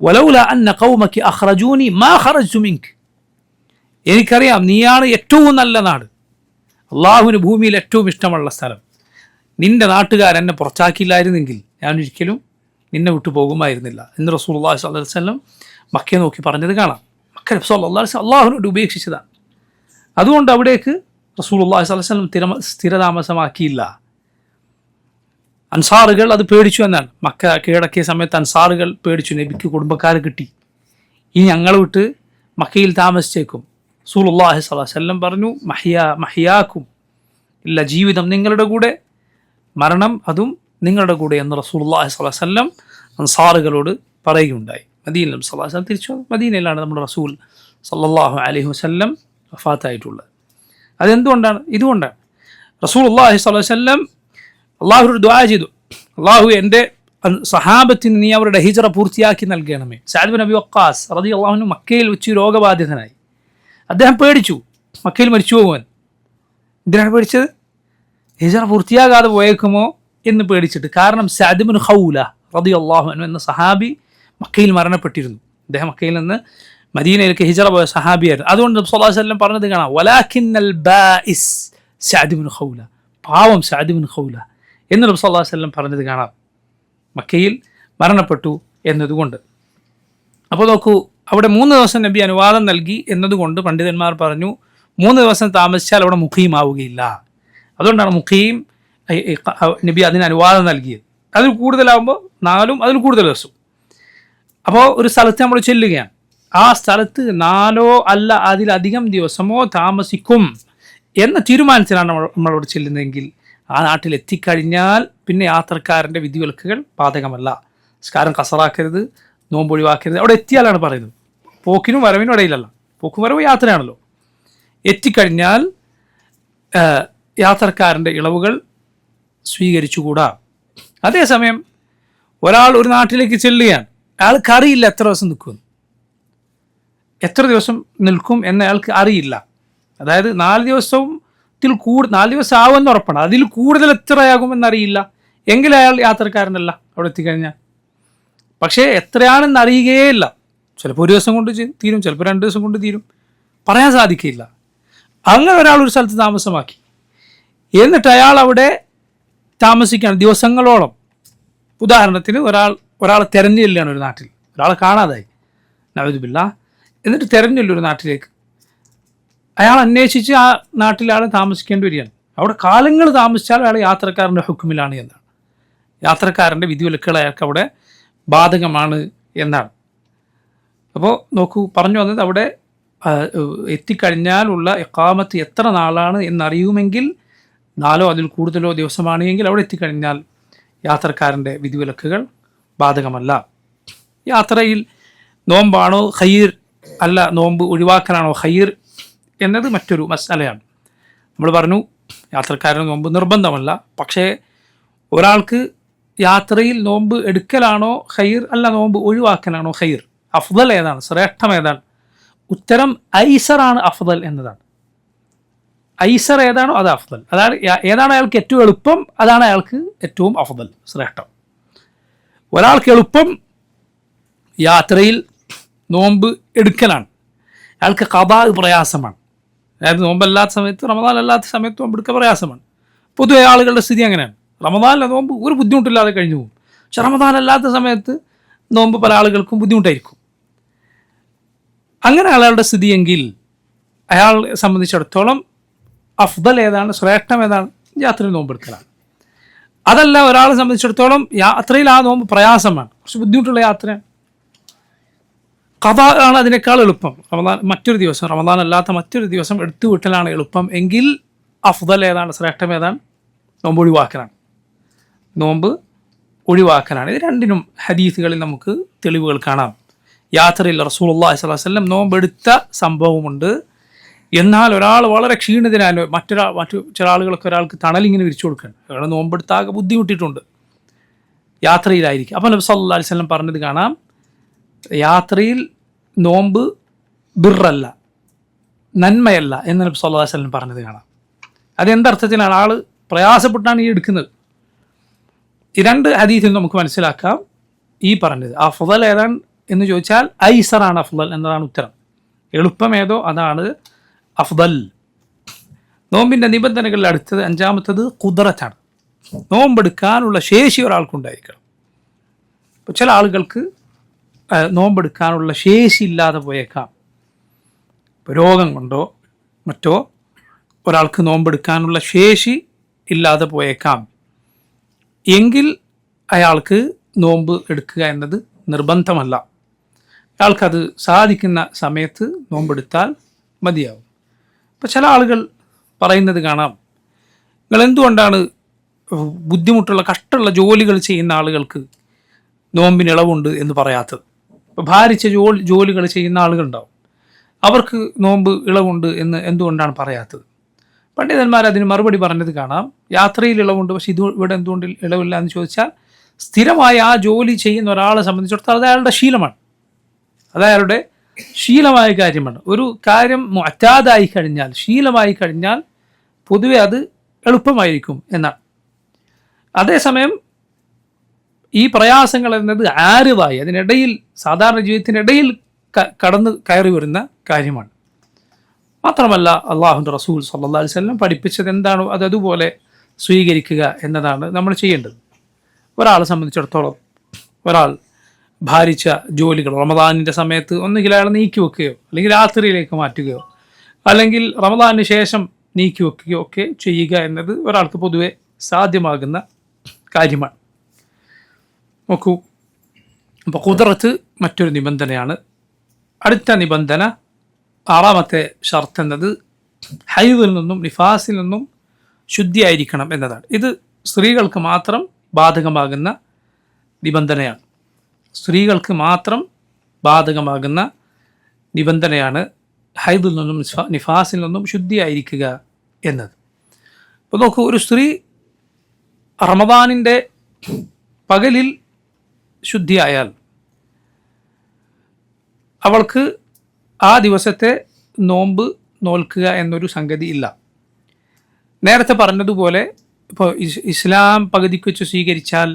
വലൗലാ അന്ന ഖൗമകി അഖ്റജൂനി മാ ഖറജ്തു മിൻക. എനിക്കറിയാം നീയാണ് ഏറ്റവും നല്ല നാട്, അള്ളാഹുവിന് ഭൂമിയിൽ ഏറ്റവും ഇഷ്ടമുള്ള സ്ഥലം. നിന്റെ നാട്ടുകാരെന്നെ പുറത്താക്കിയില്ലായിരുന്നെങ്കിൽ ഞാൻ ഒരിക്കലും നിന്നെ വിട്ടു പോകുമായിരുന്നില്ല എന്ന് റസൂലുള്ളാഹി സ്വല്ലല്ലാഹു അലൈഹി വസല്ലം മക്കയെ നോക്കി പറഞ്ഞത് കാണാം. മക്ക സ്വല്ലല്ലാഹു അലൈഹി വസല്ലം അള്ളാഹുവിനോട് ഉപേക്ഷിച്ചതാണ്. അതുകൊണ്ട് അവിടേക്ക് റസൂലുള്ളാഹി സ്വല്ലല്ലാഹു അലൈഹി വസല്ലം സ്ഥിരതാമസമാക്കിയില്ല. അൻസാറുകൾ അത് പേടിച്ചു എന്നാണ്. മക്ക കീഴടക്കിയ സമയത്ത് അൻസാറുകൾ പേടിച്ചു, നബിക്ക് കുടുംബക്കാരെ കിട്ടി, ഇനി ഞങ്ങൾ വിട്ട് മക്കയിൽ താമസിച്ചേക്കും. റസൂലുള്ളാഹി സ്വല്ലല്ലാഹു അലൈഹി വസല്ലം പറഞ്ഞു, മഹിയാക്കും, ഇല്ല, ജീവിതം നിങ്ങളുടെ കൂടെ, മരണം അതും നിങ്ങളുടെ കൂടെ എന്ന് റസൂലുള്ളാഹി സ്വല്ലല്ലാഹു അലൈഹി വസല്ലം അൻസാറുകളോട് പറയുകയുണ്ടായി. മദീനയിൽ സ്വല്ലല്ലാഹു അലൈഹി വസല്ലം തിരിച്ചു മദീനയിലാണ് നമ്മുടെ റസൂൽ സ്വല്ലല്ലാഹു അലൈഹി വസല്ലം വഫാത്തായിട്ടുള്ളത്. അതെന്തുകൊണ്ടാണ്? ഇതുകൊണ്ടാണ്. റസൂലുള്ളാഹി സ്വല്ലല്ലാഹു അലൈഹി വസല്ലം അള്ളാഹുവോട് ദുആ ചെയ്തു, അള്ളാഹു എൻ്റെ സഹാബത്തിന് നീ അവരുടെ ഹിജറ പൂർത്തിയാക്കി നൽകണമേ. സഅദ് ബിൻ അബി വഖാസ് റളിയല്ലാഹു അൻഹു മക്കയിൽ വെച്ച് രോഗബാധിതനായി. അദ്ദേഹം പേടിച്ചു, മക്കയിൽ മരിച്ചു പോകുവാൻ. എന്തിനാണ് പേടിച്ചത്? ഹിജറ പൂർത്തിയാകാതെ പോയേക്കുമോ എന്ന് പേടിച്ചിട്ട്. കാരണം സഅദ് ബിൻ ഖൗല റളിയല്ലാഹു അൻഹു എന്ന സഹാബി മക്കയിൽ മരണപ്പെട്ടിരുന്നു. അദ്ദേഹം മക്കയിൽ നിന്ന് മദീനയിലേക്ക് ഹിജറ പോയ സഹാബിയായിരുന്നു. അതുകൊണ്ട് നബി സ്വല്ലല്ലാഹു അലൈഹി വസല്ലം പറഞ്ഞത് കാണാം, വലാകിന്നൽ ബാഇസ് സഅദ് ബിൻ ഖൗല, പാവം സഅദ് ബിൻ ഖൗല എന്ന് നബി സ്വല്ലല്ലാഹു അലൈഹി വസല്ലം പറഞ്ഞത് കാണാം, മക്കയിൽ മരണപ്പെട്ടു എന്നതുകൊണ്ട്. അപ്പോൾ നോക്കൂ, അവിടെ 3 ദിവസം നബി അനുവാദം നൽകി എന്നതുകൊണ്ട് പണ്ഡിതന്മാർ പറഞ്ഞു 3 ദിവസം താമസിച്ചാൽ അവിടെ മുഖീമാവുകയില്ല. അതുകൊണ്ടാണ് മുഖീം നബി അതിന് അനുവാദം നൽകിയത്. അതിൽ കൂടുതലാകുമ്പോൾ 4 അതിൽ കൂടുതൽ ദിവസം. അപ്പോൾ ഒരു സ്ഥലത്ത് നമ്മൾ ചെല്ലുകയാണ്, ആ സ്ഥലത്ത് 4 അല്ല അതിലധികം ദിവസമോ താമസിക്കും എന്ന തീരുമാനത്തിലാണ് നമ്മളവിടെ ചെല്ലുന്നതെങ്കിൽ ആ നാട്ടിൽ എത്തിക്കഴിഞ്ഞാൽ പിന്നെ യാത്രക്കാരൻ്റെ വിധിവിലക്കുകൾ ബാധകമല്ല. നിസ്കാരം കസറാക്കരുത്, നോമ്പ് ഒഴിവാക്കരുത്. അവിടെ എത്തിയാലാണ് പറയുന്നത്. പോക്കിനും വരവിനും ഇടയിലല്ല. പോക്കും വരവ് യാത്രയാണല്ലോ. എത്തിക്കഴിഞ്ഞാൽ യാത്രക്കാരൻ്റെ ഇളവുകൾ സ്വീകരിച്ചുകൂടാ. അതേസമയം ഒരാൾ ഒരു നാട്ടിലേക്ക് ചെല്ലുകയാണ്, അയാൾക്ക് അറിയില്ല എത്ര ദിവസം നിൽക്കും, എത്ര ദിവസം നിൽക്കും എന്ന് അയാൾക്ക് അറിയില്ല. അതായത് 4 ദിവസം ആവുമെന്ന് ഉറപ്പാണ്, അതിൽ കൂടുതൽ എത്രയാകുമെന്നറിയില്ല എങ്കിൽ അയാൾ യാത്രക്കാരനല്ല അവിടെ എത്തിക്കഴിഞ്ഞാൽ. പക്ഷേ എത്രയാണെന്ന് അറിയുകയില്ല. ചിലപ്പോൾ 1 ദിവസം കൊണ്ട് തീരും, ചിലപ്പോൾ 2 ദിവസം കൊണ്ട് തീരും, പറയാൻ സാധിക്കില്ല. അങ്ങനെ ഒരാൾ ഒരു സ്ഥലത്ത് താമസമാക്കി, എന്നിട്ട് അയാൾ അവിടെ താമസിക്കുകയാണ് ദിവസങ്ങളോളം. ഉദാഹരണത്തിന് ഒരാൾ തെരഞ്ഞു ചെല്ലുകയാണ് ഒരു നാട്ടിൽ, ഒരാളെ കാണാതായി, നഅൂദുബില്ലാ, എന്നിട്ട് തെരഞ്ഞു ചെല്ലും ഒരു നാട്ടിലേക്ക്. അയാൾ അന്വേഷിച്ച് ആ നാട്ടിൽ ആൾ താമസിക്കേണ്ടി വരികയാണ്. അവിടെ കാലങ്ങൾ താമസിച്ചാൽ അയാൾ യാത്രക്കാരൻ്റെ ഹുക്കുമിലാണ് എന്നാണ്. യാത്രക്കാരൻ്റെ വിധിവിലക്കുകൾ അയാൾക്ക് അവിടെ ബാധകമാണ് എന്നാണ്. അപ്പോൾ നോക്കൂ, പറഞ്ഞു വന്നത് അവിടെ എത്തിക്കഴിഞ്ഞാലുള്ള ഇഖാമത്ത് എത്ര നാളാണ് എന്നറിയുമെങ്കിൽ 4 അതിൽ കൂടുതലോ ദിവസമാണ് എങ്കിൽ അവിടെ എത്തിക്കഴിഞ്ഞാൽ യാത്രക്കാരൻ്റെ വിധിവിലക്കുകൾ ബാധകമല്ല. യാത്രയിൽ നോമ്പാണോ ഖൈർ, അല്ല നോമ്പ് ഒഴിവാക്കലാണോ ഖൈർ എന്നത് മറ്റൊരു മസ്അലയാണ്. നമ്മൾ പറഞ്ഞു യാത്രക്കാരന് നോമ്പ് നിർബന്ധമല്ല. പക്ഷേ ഒരാൾക്ക് യാത്രയിൽ നോമ്പ് എടുക്കലാണോ ഖൈർ, അല്ല നോമ്പ് ഒഴിവാക്കലാണോ ഖൈർ, അഫ്ദൽ ഏതാണ്, ശ്രേഷ്ഠം ഏതാണ്? ഉത്തരം ഐസറാണ് അഫ്ദൽ എന്നതാണ്. ഐസർ ഏതാണോ അത് അഫ്ദൽ. അതാണ് ഏതാണ് അയാൾക്ക് ഏറ്റവും എളുപ്പം, അതാണ് അയാൾക്ക് ഏറ്റവും അഫ്ദൽ, ശ്രേഷ്ഠം. ഒരാൾക്ക് എളുപ്പം യാത്രയിൽ നോമ്പ് എടുക്കലാണ്, അയാൾക്ക് ഖദാ പ്രയാസമാണ്. അതായത് നോമ്പല്ലാത്ത സമയത്ത്, റമദാൻ അല്ലാത്ത സമയത്ത് നോമ്പ് എടുക്കുക പ്രയാസമാണ്. പൊതുവെ ആളുകളുടെ സ്ഥിതി അങ്ങനെയാണ്. റമദാനിലെ നോമ്പ് ഒരു ബുദ്ധിമുട്ടില്ലാതെ കഴിഞ്ഞു പോകും. പക്ഷെ റമദാൻ അല്ലാത്ത സമയത്ത് നോമ്പ് പല ആളുകൾക്കും ബുദ്ധിമുട്ടായിരിക്കും. അങ്ങനെ അയാളുടെ സ്ഥിതിയെങ്കിൽ അയാളെ സംബന്ധിച്ചിടത്തോളം അഫ്ദൽ ഏതാണ്, ശ്രേഷ്ഠം ഏതാണ്? യാത്രയിൽ നോമ്പെടുക്കലാണ്. അതല്ല, ഒരാളെ സംബന്ധിച്ചിടത്തോളം യാത്രയിൽ ആ നോമ്പ് പ്രയാസമാണ്, കുറച്ച് ബുദ്ധിമുട്ടുള്ള യാത്രയാണ്, ഖദാ ആണ് അതിനേക്കാൾ എളുപ്പം. മറ്റൊരു ദിവസം, റമദാൻ അല്ലാത്ത മറ്റൊരു ദിവസം എടുത്തു വിട്ടലാണ് എളുപ്പം എങ്കിൽ അഫ്ദൽ ഏതാണ്, ശ്രേഷ്ഠം ഏതാണ്? നോമ്പ് ഒഴിവാക്കലാണ്. ഇത് രണ്ടിനും ഹദീസുകളിൽ നമുക്ക് തെളിവുകൾ കാണാം. യാത്രയിൽ റസൂലുള്ളാഹി സ്വല്ലല്ലാഹു അലൈഹി വസല്ലം നോമ്പെടുത്ത സംഭവമുണ്ട്. എന്നാൽ ഒരാൾ വളരെ ക്ഷീണിതനായ മറ്റു ചില ആളുകളൊക്കെ ഒരാൾക്ക് തണലിങ്ങനെ വിരിച്ചു കൊടുക്കുകയാണ്. അയാൾ നോമ്പെടുത്താകെ ബുദ്ധിമുട്ടിയിട്ടുണ്ട്, യാത്രയിലായിരിക്കും. അപ്പോൾ നബി സല്ലല്ലാഹു അലൈഹി വസല്ലം പറഞ്ഞത് കാണാം, യാത്രയിൽ നോമ്പ് ബിർറല്ല, നന്മയല്ല എന്ന് നബി സല്ലല്ലാഹു അലൈഹി വസല്ലം പറഞ്ഞത് കാണാം. അതെന്തർത്ഥത്തിലാണ്? ആൾ പ്രയാസപ്പെട്ടാണ് ഈ എടുക്കുന്നത്. ഈ രണ്ട് ഹദീസിൽ നമുക്ക് മനസ്സിലാക്കാം ഈ പറഞ്ഞത്. അഫ്ദൽ ഏതാണ് എന്ന് ചോദിച്ചാൽ ഐസറാണ് അഫ്ദൽ എന്നതാണ് ഉത്തരം. എളുപ്പം ഏതോ അതാണ് അഫ്ദൽ. നോമ്പിൻ്റെ നിബന്ധനകളിൽ അടുത്തത് അഞ്ചാമത്തത് ഖുദ്റത്താണ്. നോമ്പെടുക്കാനുള്ള ശേഷി ഒരാൾക്കുണ്ടായിരിക്കണം. ഇപ്പോൾ ചില ആളുകൾക്ക് നോമ്പെടുക്കാനുള്ള ശേഷി ഇല്ലാതെ പോയേക്കാം. ഇപ്പോൾ രോഗം കൊണ്ടോ മറ്റോ ഒരാൾക്ക് നോമ്പെടുക്കാനുള്ള ശേഷി ഇല്ലാതെ പോയേക്കാം. എങ്കിൽ അയാൾക്ക് നോമ്പ് എടുക്കുക എന്നത് നിർബന്ധമല്ല. അയാൾക്കത് സാധിക്കുന്ന സമയത്ത് നോമ്പെടുത്താൽ മതിയാവും. ഇപ്പോൾ ചില ആളുകൾ പറയുന്നത് കാണാം, നിങ്ങൾ എന്തുകൊണ്ടാണ് ബുദ്ധിമുട്ടുള്ള കഷ്ടമുള്ള ജോലികൾ ചെയ്യുന്ന ആളുകൾക്ക് നോമ്പിന് ഇളവുണ്ട് എന്ന് പറയാത്തത്? ഇപ്പോൾ ഭാരിച്ച ജോലികൾ ചെയ്യുന്ന ആളുകളുണ്ടാവും, അവർക്ക് നോമ്പ് ഇളവുണ്ട് എന്ന് എന്തുകൊണ്ടാണ് പറയാത്തത്? പണ്ഡിതന്മാർ അതിന് മറുപടി പറഞ്ഞത് കാണാം, യാത്രയിൽ ഇളവുണ്ട്, പക്ഷെ ഇവിടെ എന്തുകൊണ്ട് ഇളവില്ല എന്ന് ചോദിച്ചാൽ, സ്ഥിരമായി ആ ജോലി ചെയ്യുന്ന ഒരാളെ സംബന്ധിച്ചിടത്തോളം അത് അയാളുടെ ശീലമാണ്, അത് അയാളുടെ ശീലമായ കാര്യമാണ്. ഒരു കാര്യം മുഅ്താദായി കഴിഞ്ഞാൽ, ശീലമായി കഴിഞ്ഞാൽ പൊതുവെ അത് എളുപ്പമായിരിക്കും എന്നാണ്. അതേസമയം ഈ പ്രയാസങ്ങൾ എന്നത് ആരുവായി അതിനിടയിൽ സാധാരണ ജീവിതത്തിനിടയിൽ കയറി വരുന്ന കാര്യമാണ്. മാത്രമല്ല അള്ളാഹുവിൻ്റെ റസൂൽ സല്ലല്ലാഹു അലൈഹി വസല്ലം പഠിപ്പിച്ചത് എന്താണോ അതുപോലെ സ്വീകരിക്കുക എന്നതാണ് നമ്മൾ ചെയ്യേണ്ടത്. ഒരാളെ സംബന്ധിച്ചിടത്തോളം ഒരാൾ ഭാരിച്ച ജോലികൾ റമദാനിൻ്റെ സമയത്ത് ഒന്നുകിൽ അയാൾ നീക്കി വെക്കുകയോ അല്ലെങ്കിൽ രാത്രിയിലേക്ക് മാറ്റുകയോ അല്ലെങ്കിൽ റമദാനിന് ശേഷം നീക്കി വെക്കുകയോ ഒക്കെ ചെയ്യുക എന്നത് ഒരാൾക്ക് പൊതുവെ സാധ്യമാകുന്ന കാര്യമാണ്. നോക്കൂ, അപ്പോൾ ഖുദ്റത്ത് മറ്റൊരു നിബന്ധനയാണ്. അടുത്ത നിബന്ധന, ആറാമത്തെ ഷർത്ത് എന്നത് ഹൈദിൽ നിന്നും നിഫാസിൽ നിന്നും ശുദ്ധിയായിരിക്കണം എന്നതാണ്. ഇത് സ്ത്രീകൾക്ക് മാത്രം ബാധകമാകുന്ന നിബന്ധനയാണ്. സ്ത്രീകൾക്ക് മാത്രം ബാധകമാകുന്ന നിബന്ധനയാണ് ഹൈദിൽ നിന്നും നിഫാസിൽ നിന്നും ശുദ്ധിയായിരിക്കുക എന്നത്. അപ്പോൾ നോക്കൂ, ഒരു സ്ത്രീ റമദാനിൻ്റെ പകലിൽ ശുദ്ധിയായാൽ അവൾക്ക് ആ ദിവസത്തെ നോമ്പ് നോൽക്കുക എന്നൊരു സംഗതി ഇല്ല. നേരത്തെ പറഞ്ഞതുപോലെ ഇപ്പോൾ ഇസ്ലാം പകുതിക്ക് വെച്ച് സ്വീകരിച്ചാൽ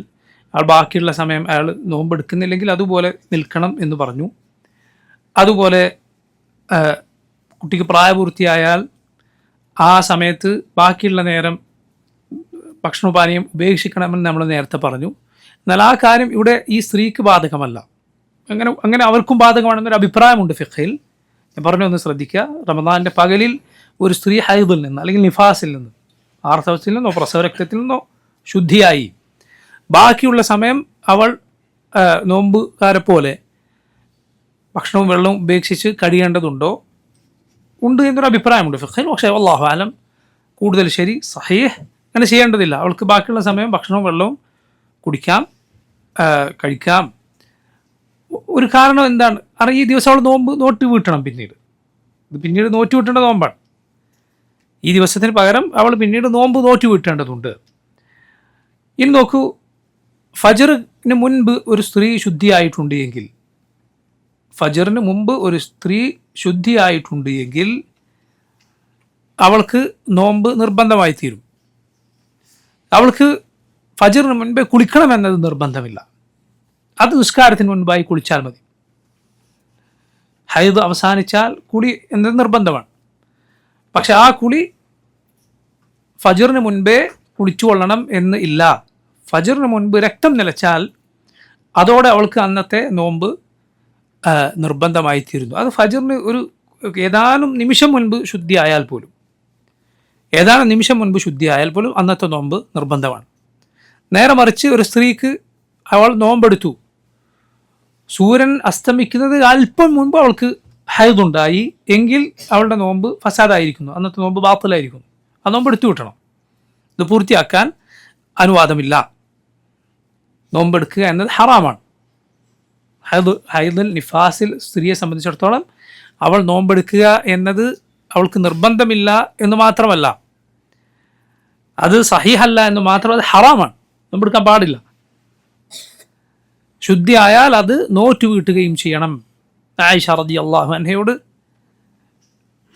അയാൾ ബാക്കിയുള്ള സമയം അയാൾ നോമ്പെടുക്കുന്നില്ലെങ്കിൽ അതുപോലെ നിൽക്കണം എന്ന് പറഞ്ഞു. അതുപോലെ കുട്ടിക്ക് പ്രായപൂർത്തിയായാൽ ആ സമയത്ത് ബാക്കിയുള്ള നേരം ഭക്ഷണോപാനീയം ഉപേക്ഷിക്കണമെന്ന് നമ്മൾ നേരത്തെ പറഞ്ഞു. എന്നാൽ ആ കാര്യം ഇവിടെ ഈ സ്ത്രീക്ക് ബാധകമല്ല. അങ്ങനെ അവർക്കും ബാധകമാണെന്നൊരു അഭിപ്രായമുണ്ട് ഫിഖ്ഹിൽ. ഞാൻ പറഞ്ഞൊന്ന് ശ്രദ്ധിക്കുക, റമദാനിൻ്റെ പകലിൽ ഒരു സ്ത്രീ ഹൈദിൽ നിന്ന് അല്ലെങ്കിൽ നിഫാസിൽ നിന്ന്, ആർത്തവത്തിൽ നിന്നോ പ്രസവരക്തത്തിൽ നിന്നോ ശുദ്ധിയായി ബാക്കിയുള്ള സമയം അവൾ നോമ്പുകാരെ പോലെ ഭക്ഷണവും വെള്ളവും ഉപേക്ഷിച്ച് കഴിയേണ്ടതുണ്ടോ? ഉണ്ട് എന്നൊരു അഭിപ്രായമുണ്ട് ഫിഖ്ഹിൽ. പക്ഷേ അല്ലാഹു അലം കൂടുതൽ ശരി സഹീഹ് അങ്ങനെ ചെയ്യേണ്ടതില്ല. അവൾക്ക് ബാക്കിയുള്ള സമയം ഭക്ഷണവും വെള്ളവും കുടിക്കാം, കഴിക്കാം. ഒരു കാരണം എന്താണ്? ഈ ദിവസം അവൾ നോമ്പ് നോറ്റ് വീട്ടണം. പിന്നീട് നോറ്റ് വീട്ടേണ്ട നോമ്പാണ്. ഈ ദിവസത്തിന് പകരം അവൾ പിന്നീട് നോമ്പ് നോറ്റ് വീട്ടേണ്ടതുണ്ട്. ഇനി നോക്കൂ, ഫജറിന് മുൻപ് ഒരു സ്ത്രീ ശുദ്ധിയായിട്ടുണ്ട് എങ്കിൽ, ഫജറിന് മുമ്പ് ഒരു സ്ത്രീ ശുദ്ധിയായിട്ടുണ്ട് എങ്കിൽ അവൾക്ക് നോമ്പ് നിർബന്ധമായി തീരും. അവൾക്ക് ഫജറിന് മുൻപേ കുളിക്കണമെന്നത് നിർബന്ധമില്ല. അത് നിസ്കാരത്തിന് മുൻപായി കുളിച്ചാൽ മതി. ഹൈദ് അവസാനിച്ചാൽ കുളി എന്നത് നിർബന്ധമാണ്. പക്ഷെ ആ കുളി ഫജറിന് മുൻപേ കുളിച്ചുകൊള്ളണം എന്ന് ഇല്ല. ഫജ്റിന് മുൻപ് രക്തം നിലച്ചാൽ അതോടെ അവൾക്ക് അന്നത്തെ നോമ്പ് നിർബന്ധമായിത്തീരുന്നു. അത് ഫജ്റിന് ഒരു ഏതാനും നിമിഷം മുൻപ് ശുദ്ധിയായാൽ പോലും അന്നത്തെ നോമ്പ് നിർബന്ധമാണ്. നേരെ മറിച്ച് ഒരു സ്ത്രീക്ക് അവൾ നോമ്പെടുത്തു, സൂര്യൻ അസ്തമിക്കുന്നത് അല്പം മുൻപ് അവൾക്ക് ഹൈദുണ്ടായി എങ്കിൽ അവളുടെ നോമ്പ് ഫസാദായിരിക്കുന്നു, അന്നത്തെ നോമ്പ് ബാത്തിലായിരിക്കുന്നു. ആ നോമ്പ് എടുത്തു വിട്ടണം. ഇത് പൂർത്തിയാക്കാൻ അനുവാദമില്ല. നോമ്പെടുക്കുക എന്നത് ഹറാമാണ്. ഹൈദുൽ നിഫാസിൽ സ്ത്രീയെ സംബന്ധിച്ചിടത്തോളം അവൾ നോമ്പെടുക്കുക എന്നത് അവൾക്ക് നിർബന്ധമില്ല എന്ന് മാത്രമല്ല, അത് സഹീഹല്ല എന്ന് മാത്രമല്ല, അത് ഹറാമാണ്. നോമ്പെടുക്കാൻ പാടില്ല. ശുദ്ധിയായാൽ അത് നോറ്റ് വീട്ടുകയും ചെയ്യണം. ആയിഷ റളിയല്ലാഹു അൻഹയോട്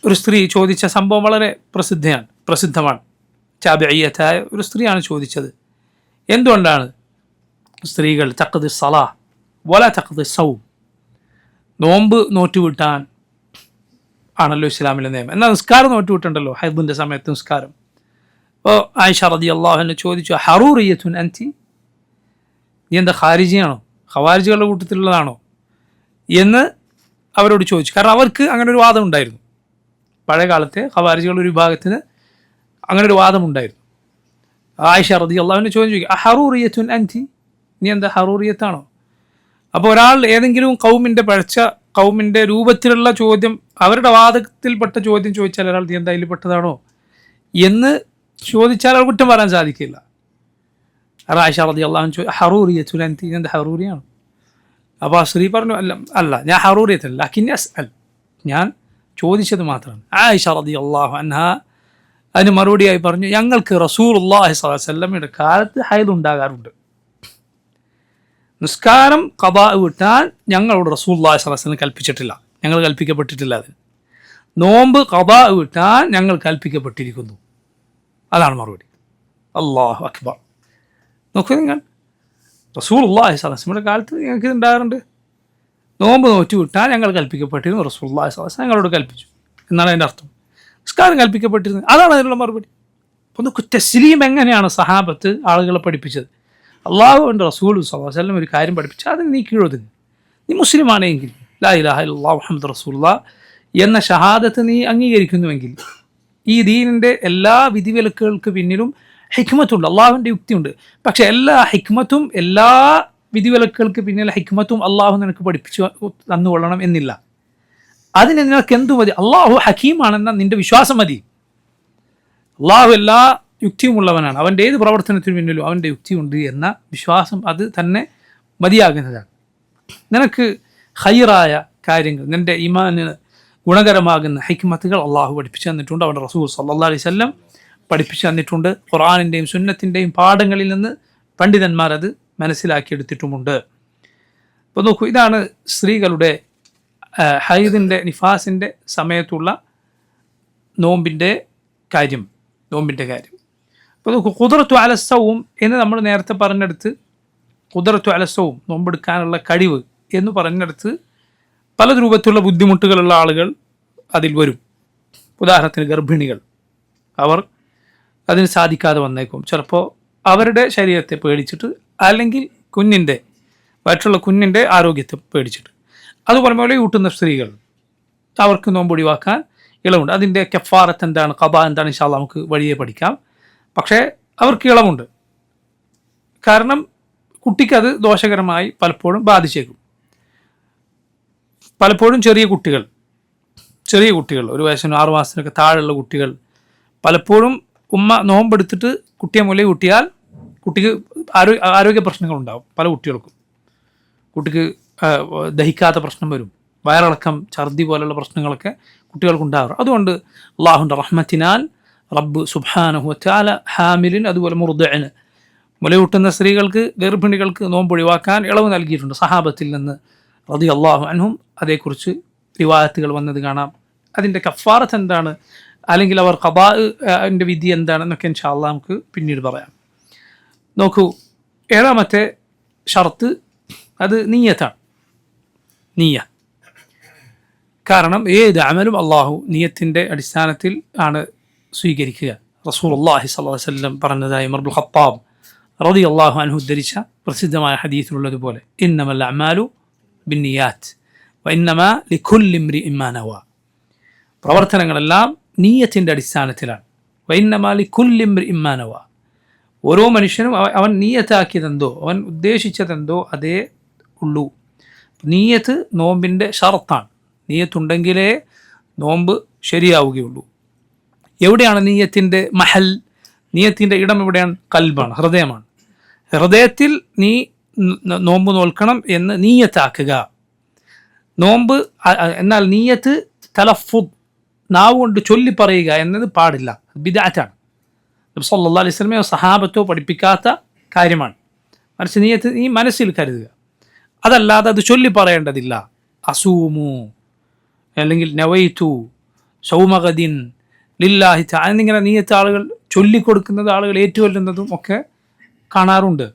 ഒരു സ്ത്രീ ചോദിച്ച സംഭവം വളരെ പ്രസിദ്ധമാണ്. താബിഈയത്തായ ഒരു സ്ത്രീയാണ് ചോദിച്ചത്, എന്തുകൊണ്ടാണ് സ്ത്രീകൾ തഖ്ദി സലാഹ് വല തഖ്ദി സൗം, നോമ്പ് നോറ്റുവിട്ടാൻ ആണല്ലോ ഇസ്ലാമിലെ നിയമം, എന്നാൽ നിസ്കാരം നോറ്റുവിട്ടുണ്ടല്ലോ ഹൈദിൻ്റെ സമയത്ത് നിസ്കാരം. അപ്പോൾ ആയിഷ റളിയല്ലാഹു അൻഹ ചോദിച്ചു, ഹറൂറിയത്തുൻ അൻതി, നീ എന്താ ഖാരിജിയാണോ, ഖവാരിജികളുടെ കൂട്ടത്തിലുള്ളതാണോ എന്ന് അവരോട് ചോദിച്ചു. കാരണം അവർക്ക് അങ്ങനെ ഒരു വാദം ഉണ്ടായിരുന്നു. പഴയ കാലത്തെ ഖവാരിജികളുടെ ഒരു വിഭാഗത്തിന് അങ്ങനെ ഒരു വാദമുണ്ടായിരുന്നു. ആയിഷ റളിയല്ലാഹു അൻഹ ചോദിച്ചു, ഹറൂറിയത്തുൻ അൻതി, നീ എന്താ ഹറൂറിയത്താണോ? അപ്പോൾ ഒരാൾ ഏതെങ്കിലും കൗമിൻ്റെ രൂപത്തിലുള്ള ചോദ്യം, അവരുടെ വാദത്തിൽപ്പെട്ട ചോദ്യം ചോദിച്ചാൽ ഒരാൾ നീ എന്താ അതിൽപ്പെട്ടതാണോ എന്ന് ചോദിച്ചാൽ അവർ കുറ്റം പറയാൻ സാധിക്കില്ല. ആയിഷ റളിയല്ലാഹു അൻഹ ഹറൂറിയത്തുൻ അൻതി, നീ എന്താ ഹറൂറിയാണോ? അപ്പോൾ ആ സ്ത്രീ പറഞ്ഞു, അല്ല ഞാൻ ഹറൂറിയത്തല്ല, ലാകിന്നി അസ്അൽ, ഞാൻ ചോദിച്ചത് മാത്രമാണ്. ആയിഷ റളിയല്ലാഹു അൻഹ അതിന് മറുപടിയായി പറഞ്ഞു, ഞങ്ങൾക്ക് റസൂലുള്ളാഹി സ്വല്ലല്ലാഹു അലൈഹി വസല്ലമയുടെ കാലത്ത് ഹൈദ് ഉണ്ടാകാറുണ്ട്. നിസ്കാരം ഖദാ വിട്ടാൽ ഞങ്ങളോട് റസൂലുള്ളാഹി സ്വല്ലല്ലാഹു അലൈഹി വസല്ലം കൽപ്പിച്ചിട്ടില്ല, ഞങ്ങൾ കൽപ്പിക്കപ്പെട്ടിട്ടില്ല. അതിന് നോമ്പ് ഖദാ വിട്ടാൽ ഞങ്ങൾ കൽപ്പിക്കപ്പെട്ടിരിക്കുന്നു. അതാണ് മറുപടി. അല്ലാഹു അക്ബർ. നോക്കൂ നിങ്ങൾ, റസൂലുള്ളാഹി സ്വല്ലല്ലാഹു അലൈഹി വസല്ലമയുടെ കാലത്ത് ഞങ്ങൾക്ക് ഉണ്ടാകാറുണ്ട്. നോമ്പ് നോറ്റ് വിട്ടാൽ ഞങ്ങൾ കൽപ്പിക്കപ്പെട്ടിരുന്നു, റസൂലുള്ളാഹി സ്വല്ലല്ലാഹു അലൈഹി വസല്ലം ഞങ്ങളോട് കൽപ്പിച്ചു എന്നാണ് അതിൻ്റെ അർത്ഥം. നിസ്കാരം കൽപ്പിക്കപ്പെട്ടിരുന്നത്, അതാണ് അതിനുള്ള മറുപടി. അപ്പോൾ നോക്കൂ, തസ്ലീം എങ്ങനെയാണ് സഹാബത്ത് ആളുകളെ പഠിപ്പിച്ചത്. അള്ളാഹുവിൻ്റെ റസൂൽ സ്വല്ലല്ലാഹു അലൈഹി വസല്ലം ഒരു കാര്യം പഠിപ്പിച്ചു, അതിന് നീ കീഴൊതുങ്ങി. നീ മുസ്ലിമാണെങ്കിൽ ലാ ഇലാഹ ഇല്ലല്ലാഹ് മുഹമ്മദ് റസൂലുള്ളാഹ് എന്ന ഷഹാദത്ത് നീ അംഗീകരിക്കുന്നുവെങ്കിൽ ഈ ദീനിൻ്റെ എല്ലാ വിധിവിലക്കുകൾക്ക് പിന്നിലും ഹിക്മത്തുണ്ട്, അള്ളാഹുവിൻ്റെ യുക്തിയുണ്ട്. പക്ഷെ എല്ലാ ഹിക്മത്തും, എല്ലാ വിധിവിലക്കുകൾക്ക് പിന്നിലെ ഹിക്മത്തും അള്ളാഹു നിനക്ക് പഠിപ്പിച്ചു തന്നുകൊള്ളണം എന്നില്ല. അതിന് നിനക്ക് എന്തു മതി? അള്ളാഹു ഹക്കീമാണെന്ന നിന്റെ വിശ്വാസം മതി. അള്ളാഹു എല്ലാ യുക്തിയുമുള്ളവനാണ്, അവൻ്റെ ഏത് പ്രവർത്തനത്തിന് പിന്നിലും അവൻ്റെ യുക്തിയുണ്ട് എന്ന വിശ്വാസം അത് തന്നെ മതിയാകുന്നതാണ്. നിനക്ക് ഖൈറായ കാര്യങ്ങൾ, നിൻ്റെ ഈമാനിന് ഗുണകരമാകുന്ന ഹിക്മത്തുകൾ അള്ളാഹു പഠിപ്പിച്ചു തന്നിട്ടുണ്ട്, അവൻ്റെ റസൂൽ സല്ലല്ലാഹു അലൈഹി വസല്ലം പഠിപ്പിച്ചു തന്നിട്ടുണ്ട്. ഖുർആനിൻ്റെയും സുന്നത്തിൻ്റെയും പാഠങ്ങളിൽ നിന്ന് പണ്ഡിതന്മാർ അത് മനസ്സിലാക്കിയെടുത്തിട്ടുമുണ്ട്. അപ്പോൾ നോക്കൂ, ഇതാണ് സ്ത്രീകളുടെ ഹൈദിൻ്റെ നിഫാസിൻ്റെ സമയത്തുള്ള നോമ്പിൻ്റെ കാര്യം. അപ്പോൾ നോക്കൂ, ഖുദ്റത്തു അല സൗം എന്ന് നമ്മൾ നേരത്തെ പറഞ്ഞെടുത്ത്, ഖുദ്റത്തു അല സൗം നോമ്പെടുക്കാനുള്ള കഴിവ് എന്ന് പറഞ്ഞെടുത്ത് പല രൂപത്തിലുള്ള ബുദ്ധിമുട്ടുകളുള്ള ആളുകൾ അതിൽ വരും. ഉദാഹരണത്തിന് ഗർഭിണികൾ, അവർ അതിന് സാധിക്കാതെ വന്നേക്കും. ചിലപ്പോൾ അവരുടെ ശരീരത്തെ പേടിച്ചിട്ട്, അല്ലെങ്കിൽ വയറ്റുള്ള കുഞ്ഞിൻ്റെ ആരോഗ്യത്തെ പേടിച്ചിട്ട്. അതുപോലെ ഊട്ടുന്ന സ്ത്രീകൾ, അവർക്ക് നോമ്പ് ഒഴിവാക്കാൻ ഇളവുണ്ട്. അതിൻ്റെ കഫാറത്ത് എന്താണ്, ഖദാ എന്താണ്, ഇൻഷാ അല്ലാഹ് നമുക്ക് വഴിയെ പഠിക്കാം. പക്ഷേ അവർക്ക് ഇളവുണ്ട്. കാരണം കുട്ടിക്കത് ദോഷകരമായി പലപ്പോഴും ബാധിച്ചേക്കും. പലപ്പോഴും ചെറിയ കുട്ടികൾ, 1 വയസ്സിനും 6 മാസത്തിനൊക്കെ താഴെയുള്ള കുട്ടികൾ, പലപ്പോഴും ഉമ്മ നോമ്പെടുത്തിട്ട് കുട്ടിയെ മുലയിൽ കൂട്ടിയാൽ കുട്ടിക്ക് ആരോഗ്യ പ്രശ്നങ്ങളുണ്ടാകും. പല കുട്ടിക്ക് ദഹിക്കാത്ത പ്രശ്നം വരും, വയറിളക്കം, ഛർദി പോലുള്ള പ്രശ്നങ്ങളൊക്കെ കുട്ടികൾക്കുണ്ടാകും. അതുകൊണ്ട് അള്ളാഹുവിൻ്റെ റഹ്മത്തിനാൽ റബ്ബ് സുബ്ഹാനഹു വ തആല ഹാമിലിന്, അതുപോലെ മുർദിഇന്, മുലയൂട്ടുന്ന സ്ത്രീകൾക്ക്, ഗർഭിണികൾക്ക് നോമ്പ് ഒഴിവാക്കാൻ ഇളവ് നൽകിയിട്ടുണ്ട്. സഹാബത്തിൽ നിന്ന് റളിയല്ലാഹു അൻഹും അതേക്കുറിച്ച് റിവായത്തുകൾ വന്നത് കാണാം. അതിൻ്റെ കഫാറത്ത് എന്താണ്, അല്ലെങ്കിൽ അവർ ഖദാഇൻ്റെ വിധി എന്താണെന്നൊക്കെ ഇൻഷാ അല്ലാഹ് നമുക്ക് പിന്നീട് പറയാം. നോക്കൂ, 7ാമത്തെ ഷർത്ത് അത് നിയ്യത്താണ്. കാരണം ഏത് അമലും അള്ളാഹു നിയ്യത്തിൻ്റെ അടിസ്ഥാനത്തിൽ ആണ് സ്വീകരിക്കുക. റസൂലുള്ളാഹി സ്വല്ലല്ലാഹു അലൈഹി വസല്ലം പറഞ്ഞതായി ഉമർ ഇബ്നുൽ ഖത്താബ് റളിയല്ലാഹു അൻഹു ഉദ്ധരിച്ച പ്രസിദ്ധമായ ഹദീസിലുള്ളതുപോലെ ഇന്നമൽ അഅ്മാലു ബിന്നിയാത്ത് വഇന്നമാ ലികുല്ലി ഇംറിഇൻ മാ നവ. പ്രവർത്തനങ്ങളെല്ലാം നീയത്തിൻ്റെ അടിസ്ഥാനത്തിലാണ്. വഇന്നമാ ലികുല്ലി ഇംറിഇൻ മാ നവ. ഓരോ മനുഷ്യനും അവൻ നീയത്താക്കിയതെന്തോ, അവൻ ഉദ്ദേശിച്ചതെന്തോ അതേ ഉള്ളൂ. നീയത്ത് നോമ്പിൻ്റെ ഷറത്താണ്. നീയത്തുണ്ടെങ്കിലേ നോമ്പ് ശരിയാവുകയുള്ളൂ. എവിടെയാണ് നീയത്തിൻ്റെ മഹൽ? നീയത്തിൻ്റെ ഇടം എവിടെയാണ്? കൽബാണ്, ഹൃദയമാണ്. ഹൃദയത്തിൽ നീ നോമ്പ് നോൽക്കണം എന്ന് നീയത്താക്കുക. നോമ്പ് എന്നാൽ നീയത്ത് തലഫുദ്, നാവ് കൊണ്ട് ചൊല്ലി പറയുക എന്നത് പാടില്ല, ബിദ്അത്താണ്. നബി സല്ലല്ലാഹു അലൈഹി വസല്ലമയോ സഹാബത്തോ പഠിപ്പിക്കാത്ത കാര്യമാണ്. മറിച്ച് നീയത്ത് നീ മനസ്സിൽ കരുതുക. അതല്ലാതെ അത് ചൊല്ലി പറയേണ്ടതില്ല. അസൂമു അല്ലെങ്കിൽ നവൈതു സൗമഗദിൻ ലില്ലാഹി തആല എന്നിങ്ങനെ നീയത്ത് ആളുകൾ ചൊല്ലിക്കൊടുക്കുന്നത്, ആളുകൾ ഏറ്റുകൊല്ലുന്നതും ഒക്കെ കാണാറുണ്ട്.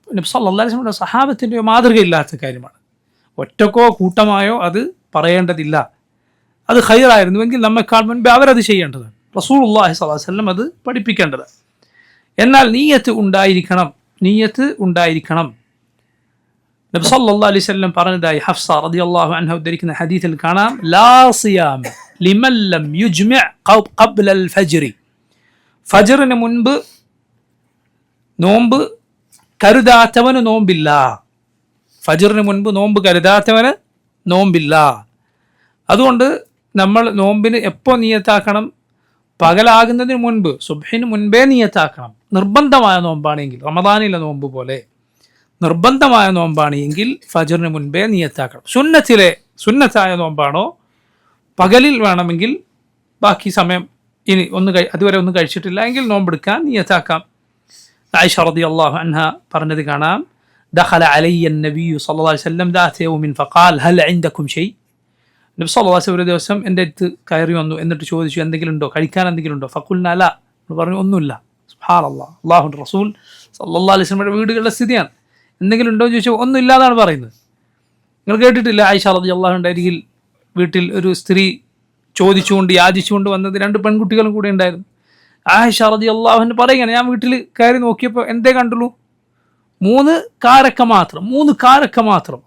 നബി സല്ലല്ലാഹു അലൈഹി വസല്ലം സഹാബത്തിൻ്റെ മാതൃകയില്ലാത്ത കാര്യമാണ്. ഒറ്റക്കോ കൂട്ടമായോ അത് പറയേണ്ടതില്ല. അത് ഖൈറായിരുന്നുവെങ്കിൽ നമ്മെക്കാൾ മുൻപ് അവരത് ചെയ്യേണ്ടതാണ്. റസൂലുള്ളാഹി സ്വല്ലല്ലാഹു അലൈഹി വസല്ലം അത് പഠിപ്പിക്കേണ്ടത്. എന്നാൽ നീയത്ത് ഉണ്ടായിരിക്കണം. നബി സല്ലല്ലാഹു അലൈഹി വസല്ലം പറഞ്ഞതായി ഹഫ്സ റളിയല്ലാഹു അൻഹ ഉദ്ധരിക്കുന്ന ഹദീസിൽ കാണാം, ലാ സിയാമ ലിമൻ ലം യുജ്മിഅ ഖബ്ല അൽ ഫജ്ർ. ഫജ്റിന് മുൻപ് നോമ്പ് കരുതാത്തവന് നോമ്പില്ല. ഫജ്റിന് മുൻപ് നോമ്പ് കരുതാത്തവന് നോമ്പില്ല. അതുകൊണ്ട് നമ്മൾ നോമ്പിന് എപ്പോൾ നിയത്താക്കണം? പകലാകുന്നതിന് മുൻപ്, സുബ്ഹിന് മുൻപേ നിയത്താക്കണം. നിർബന്ധമായ നോമ്പാണെങ്കിൽ, റമദാനിലെ നോമ്പ് പോലെ നിർബന്ധമായ നോമ്പാണ് എങ്കിൽ ഫജ്റിന് മുൻപേ നിയത്താക്കണം. സുന്നത്തായ നോമ്പാണോ പകലിൽ വേണമെങ്കിൽ ബാക്കി സമയം ഇനി അതുവരെ ഒന്നും കഴിച്ചിട്ടില്ല എങ്കിൽ നോമ്പെടുക്കാൻ നിയത്താക്കാം. ആയിഷ റളിയല്ലാഹു അൻഹ പറഞ്ഞത് കാണാം, ദഖല അലയ്യ നബിയ്യു സല്ലല്ലാഹു അലൈഹി വസല്ലം ദാത യൗമിൻ ഫഖാൽ ഹൽ ഇൻദകും ഷൈ. നബി സല്ലല്ലാഹു അലൈഹി വസല്ലം ഒരു ദിവസം എൻ്റെ അടുത്ത് കയറി വന്നു. എന്നിട്ട് ചോദിച്ചു, എന്തെങ്കിലും ഉണ്ടോ, കഴിക്കാൻ എന്തെങ്കിലും ഉണ്ടോ? ഫഖുൽനാ ലാ, പറഞ്ഞു ഒന്നുമില്ല. സുബ്ഹാനല്ലാഹ്, അല്ലാഹുവിൻ്റെ റസൂൽ സല്ലല്ലാഹു അലൈഹി വസല്ലമയുടെ വീടുകളുടെ സ്ഥിതിയാണ്. എന്തെങ്കിലും ഉണ്ടോ എന്ന് ചോദിച്ചാൽ ഒന്നും ഇല്ലാതാണ് പറയുന്നത്. നിങ്ങൾ കേട്ടിട്ടില്ല ആയിഷ റളിയല്ലാഹു അൻഹയുടെ അരികിൽ വീട്ടിൽ ഒരു സ്ത്രീ ചോദിച്ചുകൊണ്ട് യാചിച്ചുകൊണ്ട് വന്നത് 2 പെൺകുട്ടികളും കൂടെ ഉണ്ടായിരുന്നു. ആയിഷ റളിയല്ലാഹു അൻഹ പറയുകയാണ്, ഞാൻ വീട്ടിൽ കയറി നോക്കിയപ്പോൾ എന്തേ കണ്ടുള്ളൂ? 3 കാരക്ക മാത്രം.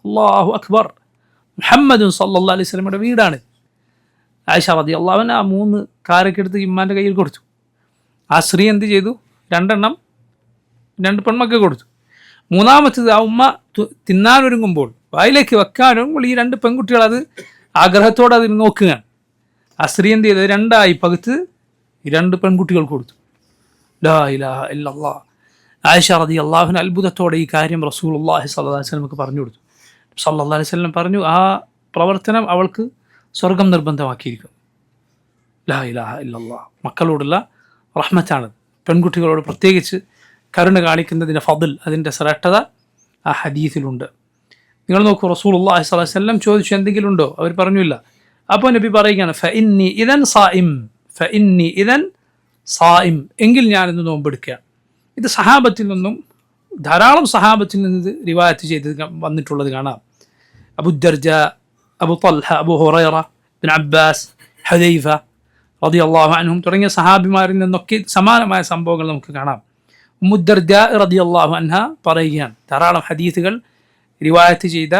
അല്ലാഹു അക്ബർ, മുഹമ്മദുൻ സല്ലല്ലാഹു അലൈഹി വസല്ലമയുടെ വീടാണ്. ആയിഷ റളിയല്ലാഹു അൻഹ ആ 3 കാരക്ക എടുത്ത് ഇമ്മാൻ്റെ കയ്യിൽ കൊടുത്തു. ആ സ്ത്രീ എന്ത് ചെയ്തു? 2 പെൺമക്കൾ കൊടുത്തു. മൂന്നാമത്തത് ആ ഉമ്മ തിന്നാനൊരുങ്ങുമ്പോൾ, വായിലേക്ക് വെക്കാനൊരുങ്ങുമ്പോൾ ഈ 2 പെൺകുട്ടികൾ അത് ആഗ്രഹത്തോടെ അതിന് നോക്കുകയാണ്. ആ സ്ത്രീ എന്ത് ചെയ്തത്? 2 പകുത്ത് ഈ 2 പെൺകുട്ടികൾ കൊടുത്തു. ലാ ഇലാഹ ഇല്ലല്ലാഹ്. ആയിഷ റളിയല്ലാഹു അൻഹ അത്ഭുതത്തോടെ ഈ കാര്യം റസൂലുള്ളാഹി സ്വല്ലല്ലാഹു അലൈഹി വസല്ലമക്ക് പറഞ്ഞു കൊടുത്തു. സല്ലല്ലാഹു അലൈഹി വസല്ലം പറഞ്ഞു, ആ പ്രവർത്തനം അവൾക്ക് സ്വർഗം നിർബന്ധമാക്കിയിരിക്കുന്നു. ലാ ഇലാഹ ഇല്ലല്ലാഹ്. മക്കളോടുള്ള റഹ്മത്താണ്. പെൺകുട്ടികളോട് പ്രത്യേകിച്ച് കരുണ കാണിക്കുന്നതിൻ്റെ ഫضൽ, അതിൻ്റെ ശ്രേഷ്ഠത ആ ഹദീസിലുണ്ട്. നിങ്ങൾ നോക്കൂ, റസൂലുള്ളാഹി സ്വല്ലല്ലാഹു അലൈഹി വസല്ലം ചോദിച്ചു എന്തെങ്കിലും ഉണ്ടോ? അവർ പറഞ്ഞില്ല. അപ്പോൾ നബി പറയുകയാണ്, ഫഇന്നി ഇദൻ സായിം, എങ്കിൽ ഞാനിന്ന് നോമ്പെടുക്കുക. ഇത് സഹാബത്തിൽ നിന്നും ധാരാളം സഹാബത്തിൽ നിന്ന് റിവായത്ത് ചെയ്ത് വന്നിട്ടുള്ളത് കാണാം. അബൂ ദർജ, അബൂ തൽഹ, അബൂ ഹുറൈറ, ഇബ്നു അബ്ബാസ്, ഹുദൈഫ റളിയല്ലാഹു അൻഹും തുടങ്ങിയ സഹാബിമാരിൽ നിന്നൊക്കെ സമാനമായ സംഭവങ്ങൾ നമുക്ക് കാണാം. ഉമ്മു ദർജ റളിയല്ലാഹു അൻഹ പറയുകയാണ്, ധാരാളം ഹദീസുകൾ റിവായത്ത് ചെയ്ത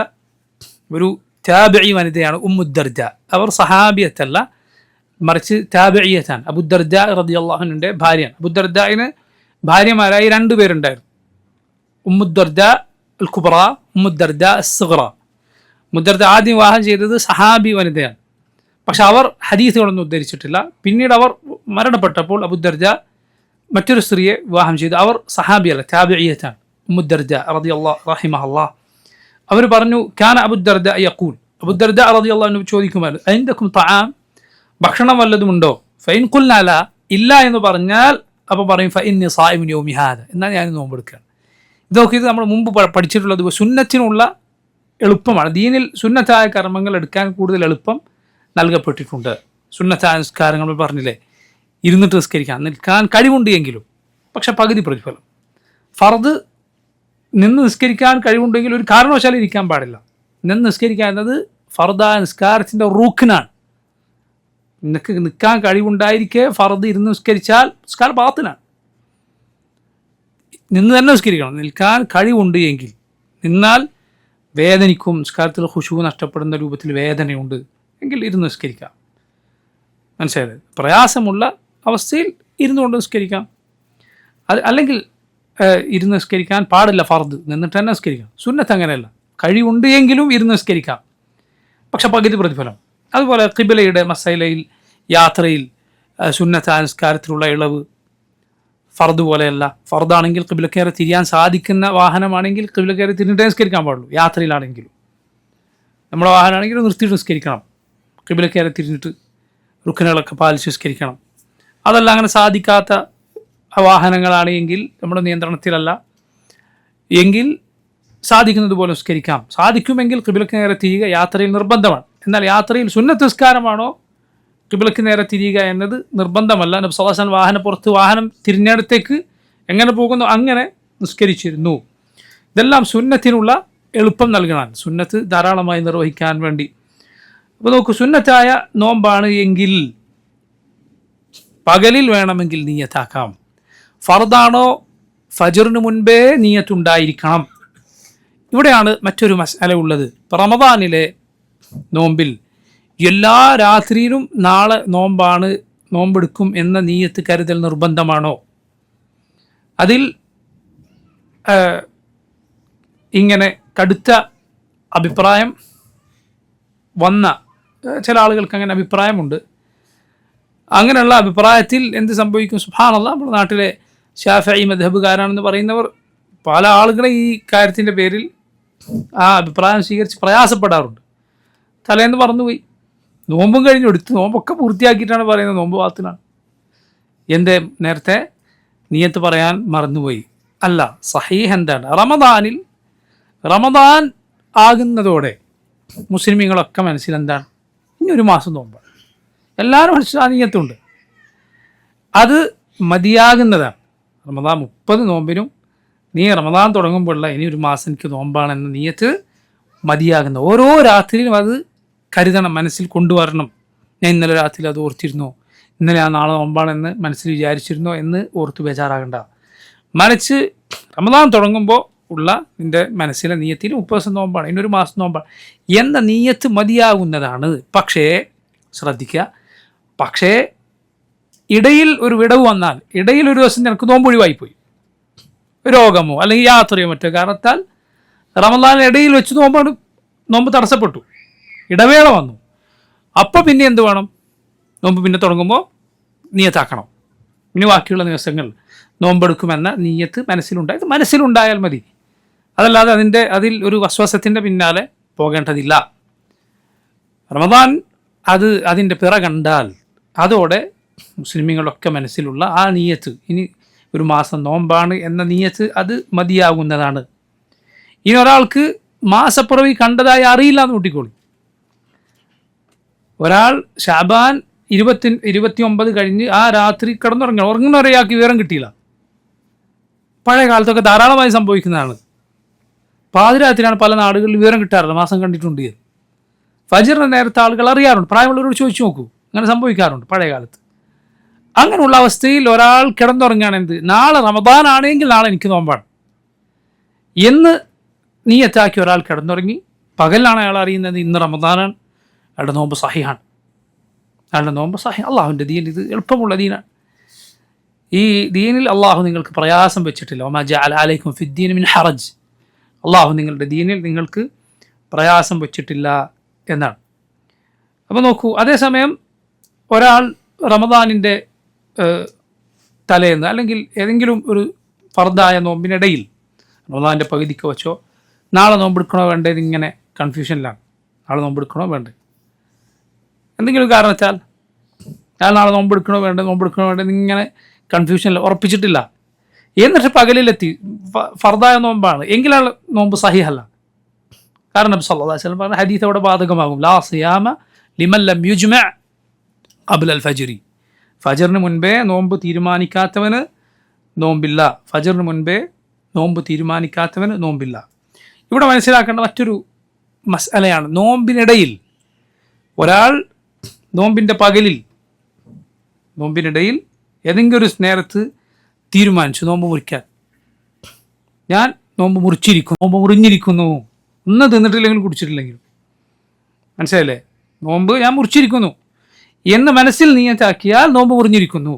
ഒരു താബിഈ വനിതയാണ് ഉമ്മു ദർജ. അവർ സഹാബിയത്തല്ല, മറിച്ച് താബിഈയത്താണ്. അബൂ ദർജ റളിയല്ലാഹു അൻഹുവിൻ്റെ ഭാര്യയാണ്. അബൂ ദർജയിന് ഭാര്യമാരായി 2 പേരുണ്ടായിരുന്നു. ഉമ്മു ദർജ അൽ കുബ്ര, ഉമ്മു ദർജ അസ്സുഗ്റ. ഉമ്മു ദർജ ആദ്യം വിവാഹം ചെയ്തത് സഹാബി വനിതയാണ്. പക്ഷെ അവർ ഹദീസുകളൊന്നും ഉദ്ധരിച്ചിട്ടില്ല. പിന്നീട് അവർ മരണപ്പെട്ടപ്പോൾ അബൂ ദർജ മറ്റൊരു സ്ത്രീയെ വിവാഹം ചെയ്തു. അവർ സഹാബിയല്ല, താബിഈയത്താണ്. ഉമ്മു ദർജ റളിയല്ലാഹു റഹിമഹല്ലാഹ്. അവർ പറഞ്ഞു, കാന അബൂ ദർജ യഖൂൽ, അബൂ ദർജ റളിയല്ലാഹു അൻഹു ചോദിക്കുമായിരുന്നു, അഇൻദകും തആം, ഭക്ഷണം വല്ലതുമുണ്ടോ? ഫഇൻ ഖുൽനാ ലാ, ഇല്ല എന്ന് പറഞ്ഞാൽ അപ്പോൾ പറയും, ഫഇന്നി സായിമുൻ യൗമി ഹാദ, എന്നാൽ ഞാൻ നോമ്പെടുക്കുകയാണ്. ഇതൊക്കെ ഇത് നമ്മൾ മുമ്പ് പഠിച്ചിട്ടുള്ളത് സുന്നത്തിനുള്ള എളുപ്പമാണ്. ദീനിൽ സുന്നത്തായ കർമ്മങ്ങൾ എടുക്കാൻ കൂടുതൽ എളുപ്പം നൽകപ്പെട്ടിട്ടുണ്ട്. സുന്നത്തായ നിസ്കാരങ്ങൾ പറഞ്ഞില്ലേ, ഇരുന്നിട്ട് നിൽക്കാൻ കഴിവുണ്ട് എങ്കിലും പക്ഷെ പകുതി പ്രതിഫലം. ഫർദ് നിന്ന് നിസ്കരിക്കാൻ കഴിവുണ്ടെങ്കിൽ ഒരു കാരണവശാലും ഇരിക്കാൻ പാടില്ല. നിന്ന് നിസ്കരിക്കുക എന്നത് ഫർദായ നിസ്കാരത്തിൻ്റെ റുക്നാണ്. നിനക്ക് നിൽക്കാൻ കഴിവുണ്ടായിരിക്കെ ഫർദ് ഇരുന്ന് നിസ്കരിച്ചാൽ നിസ്കാരം ബാത്തിലാണ്. നിന്ന് തന്നെ നിസ്കരിക്കണം. നിൽക്കാൻ കഴിവുണ്ട് എങ്കിൽ, നിന്നാൽ വേദനിക്കും, നിസ്കാരത്തിൽ ഖുശൂ നഷ്ടപ്പെടുന്ന രൂപത്തിൽ വേദനയുണ്ട് എങ്കിൽ ഇരുന്ന് നിസ്കരിക്കാം. മനസ്സിലായത്? പ്രയാസമുള്ള അവസ്ഥയിൽ ഇരുന്നുകൊണ്ട് നിസ്കരിക്കാം. അല്ലെങ്കിൽ ഇരുന്ന് നിസ്കരിക്കാൻ പാടില്ല, ഫർദ് നിന്നിട്ട് തന്നെ നിസ്കരിക്കാം. സുന്നത്ത് അങ്ങനെയല്ല, കഴിവുണ്ട് എങ്കിലും ഇരുന്ന് നിസ്കരിക്കാം, പക്ഷെ പകുതി പ്രതിഫലം. അതുപോലെ ഖിബലയുടെ മസൈലയിൽ, യാത്രയിൽ സുന്നത്ത് നിസ്കാരത്തിലുള്ള ഇളവ് ഫർദ് പോലെയല്ല. ഫർദാണെങ്കിൽ ഖിബലക്കേറെ തിരിയാൻ സാധിക്കുന്ന വാഹനമാണെങ്കിൽ ഖിബലക്കേറെ തിരിഞ്ഞിട്ടേ നിസ്കരിക്കാൻ പാടുള്ളൂ. യാത്രയിലാണെങ്കിലും നമ്മുടെ വാഹനമാണെങ്കിലും നിർത്തിയിട്ട് നിസ്കരിക്കണം, ഖിബലക്കേറെ തിരിഞ്ഞിട്ട് റുക്കനുകളൊക്കെ പാലിച്ച് നിസ്കരിക്കണം. അതല്ല അങ്ങനെ സാധിക്കാത്ത വാഹനങ്ങളാണ് എങ്കിൽ, നമ്മുടെ നിയന്ത്രണത്തിലല്ല എങ്കിൽ സാധിക്കുന്നത് പോലെ നിസ്കരിക്കാം. സാധിക്കുമെങ്കിൽ ഖിബലക്ക് നേരെ തിരിയുക യാത്രയിൽ നിർബന്ധമാണ്. എന്നാൽ യാത്രയിൽ സുന്നത്ത് നിസ്കാരമാണോ ഖിബലക്ക് നേരെ തിരിയുക എന്നത് നിർബന്ധമല്ല. നബി സല്ലല്ലാഹു അലൈഹി വസല്ലം വാഹനപ്പുറത്ത് വാഹനം തിരിഞ്ഞിടത്തേക്ക് എങ്ങനെ പോകുന്നു അങ്ങനെ നിസ്കരിച്ചിരുന്നു. ഇതെല്ലാം സുന്നത്തിനുള്ള എളുപ്പം നൽകണം, സുന്നത്ത് ധാരാളമായി നിർവഹിക്കാൻ വേണ്ടി. അപ്പോൾ നോക്കൂ, സുന്നത്തായ നോമ്പാണ് എങ്കിൽ പകലിൽ വേണമെങ്കിൽ നിയ്യത്താക്കാം. ഫർദാണോ ഫജ്റിന് മുൻപേ നിയ്യത്തുണ്ടായിരിക്കണം. ഇവിടെയാണ് മറ്റൊരു മസ്അല ഉള്ളത്. റമദാനിലെ നോമ്പിൽ എല്ലാ രാത്രിയിലും നാളെ നോമ്പാണ്, നോമ്പെടുക്കും എന്ന നിയ്യത്ത് കരുതൽ നിർബന്ധമാണോ? അതിൽ ഇങ്ങനെ കടുത്ത അഭിപ്രായം വന്ന ചില ആളുകൾക്ക് അങ്ങനെ അഭിപ്രായമുണ്ട്. അങ്ങനെയുള്ള അഭിപ്രായത്തിൽ എന്ത് സംഭവിക്കും? സുബ്ഹാനല്ലാഹ്, നമ്മുടെ നാട്ടിലെ ശാഫിഈ മദ്ഹബുകാരാണെന്ന് പറയുന്നവർ പല ആളുകളെ ഈ കാര്യത്തിൻ്റെ പേരിൽ ആ അഭിപ്രായം സ്വീകരിച്ച് പ്രയാസപ്പെടാറുണ്ട്. തലേന്ന് മറന്നുപോയി, നോമ്പും കഴിഞ്ഞ് എടുത്ത് നോമ്പൊക്കെ പൂർത്തിയാക്കിയിട്ടാണ് പറയുന്നത് നോമ്പ് വാത്തിനാണ്. എന്തേ നേരത്തെ നിയത്ത് പറയാൻ മറന്നുപോയി? അല്ല, സഹീഹ് എന്താണ്? റമദാൻ ആകുന്നതോടെ മുസ്ലിമീങ്ങളൊക്കെ മനസ്സിലെന്താണ്? ഇനി ഒരു മാസം നോമ്പാണ്, എല്ലാവരും മനസ്സിൽ ആ നിയത്തുണ്ട്, അത് മതിയാകുന്നതാണ്. റമദാൻ 30 നോമ്പിനും നീ റമദാൻ തുടങ്ങുമ്പോഴുള്ള ഇനി ഒരു മാസം എനിക്ക് നോമ്പാണെന്ന നിയത്ത് മതിയാകുന്ന. ഓരോ രാത്രിയിലും അത് കരുതണം, മനസ്സിൽ കൊണ്ടുവരണം. ഞാൻ ഇന്നലെ രാത്രി അത് ഓർത്തിരുന്നോ, ഇന്നലെ ആ നാളെ നോമ്പാണെന്ന് മനസ്സിൽ വിചാരിച്ചിരുന്നോ എന്ന് ഓർത്ത് ബേജാറാകണ്ട. മറിച്ച് റമദാൻ തുടങ്ങുമ്പോൾ ഉള്ള നിൻ്റെ മനസ്സിലെ നിയത്തിൽ 30 ദിവസം നോമ്പാണ്, ഇന്നൊരു മാസം നോമ്പാണ് എന്ന നിയത്ത് മതിയാകുന്നതാണ്. പക്ഷേ ശ്രദ്ധിക്കുക, പക്ഷേ ഇടയിൽ ഒരു വിടവ് വന്നാൽ, ഇടയിൽ ഒരു ദിവസം നിനക്ക് നോമ്പ് ഒഴിവായിപ്പോയി, രോഗമോ അല്ലെങ്കിൽ യാത്രയോ മറ്റോ കാരണത്താൽ റമദാൻ ഇടയിൽ വെച്ച് നോമ്പ് തടസ്സപ്പെട്ടു, ഇടവേള വന്നു. അപ്പോൾ പിന്നെ എന്ത് വേണം? നോമ്പ് പിന്നെ തുടങ്ങുമ്പോൾ നിയത്താക്കണം. ഇനി ബാക്കിയുള്ള ദിവസങ്ങൾ നോമ്പെടുക്കുമെന്ന നിയത്ത് മനസ്സിലുണ്ടായാൽ മതി. അതല്ലാതെ അതിൽ ഒരു വസ്വാസത്തിൻ്റെ പിന്നാലെ പോകേണ്ടതില്ല. റമദാൻ അതിൻ്റെ പിറ കണ്ടാൽ അതോടെ മുസ്ലിമീങ്ങളൊക്കെ മനസ്സിലുള്ള ആ നിയത്ത്, ഇനി ഒരു മാസം നോമ്പാണ് എന്ന നിയത്ത് അത് മതിയാകുന്നതാണ്. ഇനി ഒരാൾക്ക് മാസപ്പിറവി കണ്ടതായി അറിയില്ല എന്ന് കൂട്ടിക്കോളി. ഒരാൾ ശഅബാൻ 29 കഴിഞ്ഞ് ആ രാത്രി ഉറങ്ങുന്ന ഒരാൾക്ക് വിവരം കിട്ടിയില്ല. പഴയ കാലത്തൊക്കെ ധാരാളമായി സംഭവിക്കുന്നതാണ്. പാതിരാത്രിയാണ് പല നാടുകളിൽ വിവരം കിട്ടാറുണ്ട്, മാസം കണ്ടിട്ടുണ്ട്. ഫജ്റിന് നേരത്തെ ആളുകൾ അറിയാറുണ്ട്. പ്രായമുള്ളവരോട് ചോദിച്ചു നോക്കൂ, അങ്ങനെ സംഭവിക്കാറുണ്ട് പഴയ കാലത്ത്. അങ്ങനെയുള്ള അവസ്ഥയിൽ ഒരാൾ കിടന്നുറങ്ങുകയാണ്, എന്ത്, നാളെ റമദാൻ ആണെങ്കിൽ നാളെ എനിക്ക് നോമ്പാണ് എന്ന് നിയത്താക്കി ഒരാൾ കിടന്നുറങ്ങി. പകലാണ് അയാൾ അറിയുന്നത് ഇന്ന് റമദാനാണ്, അയാളുടെ നോമ്പ് സഹിഹാണ്. അള്ളാഹുവിൻ്റെ ദീൻ ഇത് എളുപ്പമുള്ള ദീനാണ്. ഈ ദീനിൽ അള്ളാഹു നിങ്ങൾക്ക് പ്രയാസം വെച്ചിട്ടില്ല. വമാ ജഅല അലൈക്കും ഫിദ്ദീൻ മിൻ ഹറജ്, അള്ളാഹു നിങ്ങളുടെ ദീനിൽ നിങ്ങൾക്ക് പ്രയാസം വെച്ചിട്ടില്ല എന്നാണ്. അപ്പോൾ നോക്കൂ, അതേസമയം ഒരാൾ റമദാനിൻ്റെ തലേന്ന് അല്ലെങ്കിൽ ഏതെങ്കിലും ഒരു ഫർദായ നോമ്പിനിടയിൽ റമദാൻ്റെ പകുതിക്ക് വെച്ചോ നാളെ നോമ്പെടുക്കണോ വേണ്ടത് ഇങ്ങനെ കൺഫ്യൂഷനിലാണ്. നാളെ നോമ്പെടുക്കണോ വേണ്ടത് എന്തെങ്കിലും കാരണത്താൽ നാളെ നോമ്പെടുക്കണോ വേണ്ടത് ഇങ്ങനെ കൺഫ്യൂഷനിൽ ഉറപ്പിച്ചിട്ടില്ല. എന്നിട്ട് പകലിലെത്തി ഫർദായ നോമ്പാണ് എങ്കിലാണ് നോമ്പ് സഹിഹല്ല. കാരണം നബി സല്ലല്ലാഹു അലൈഹി വസല്ലം പറഞ്ഞ ഹദീസ് അവിടെ ബാധകമാകും. ലാ സിയാമ ലിമൻ ലം യുജ്മഅ ഖബ്ല അൽ ഫജ്രി, ഫജ്റിന് മുൻപേ നോമ്പ് തീരുമാനിക്കാത്തവന് നോമ്പില്ല. ഫജ്റിന് മുൻപേ നോമ്പ് തീരുമാനിക്കാത്തവന് നോമ്പില്ല. ഇവിടെ മനസ്സിലാക്കേണ്ട മറ്റൊരു മസ്അലയാണ്, നോമ്പിനിടയിൽ ഒരാൾ നോമ്പിൻ്റെ പകലിൽ നോമ്പിനിടയിൽ ഏതെങ്കിലും ഒരു നേരത്ത് തീരുമാനിച്ചു നോമ്പ് മുറിക്കാൻ, ഞാൻ നോമ്പ് മുറിഞ്ഞിരിക്കുന്നു, ഒന്ന് തിന്നിട്ടില്ലെങ്കിലും കുടിച്ചിട്ടില്ലെങ്കിലും, മനസ്സിലായില്ലേ, നോമ്പ് ഞാൻ മുറിച്ചിരിക്കുന്നു എന്ന് മനസ്സിൽ നിയത്താക്കിയാൽ നോമ്പ് മുറിഞ്ഞിരിക്കുന്നു.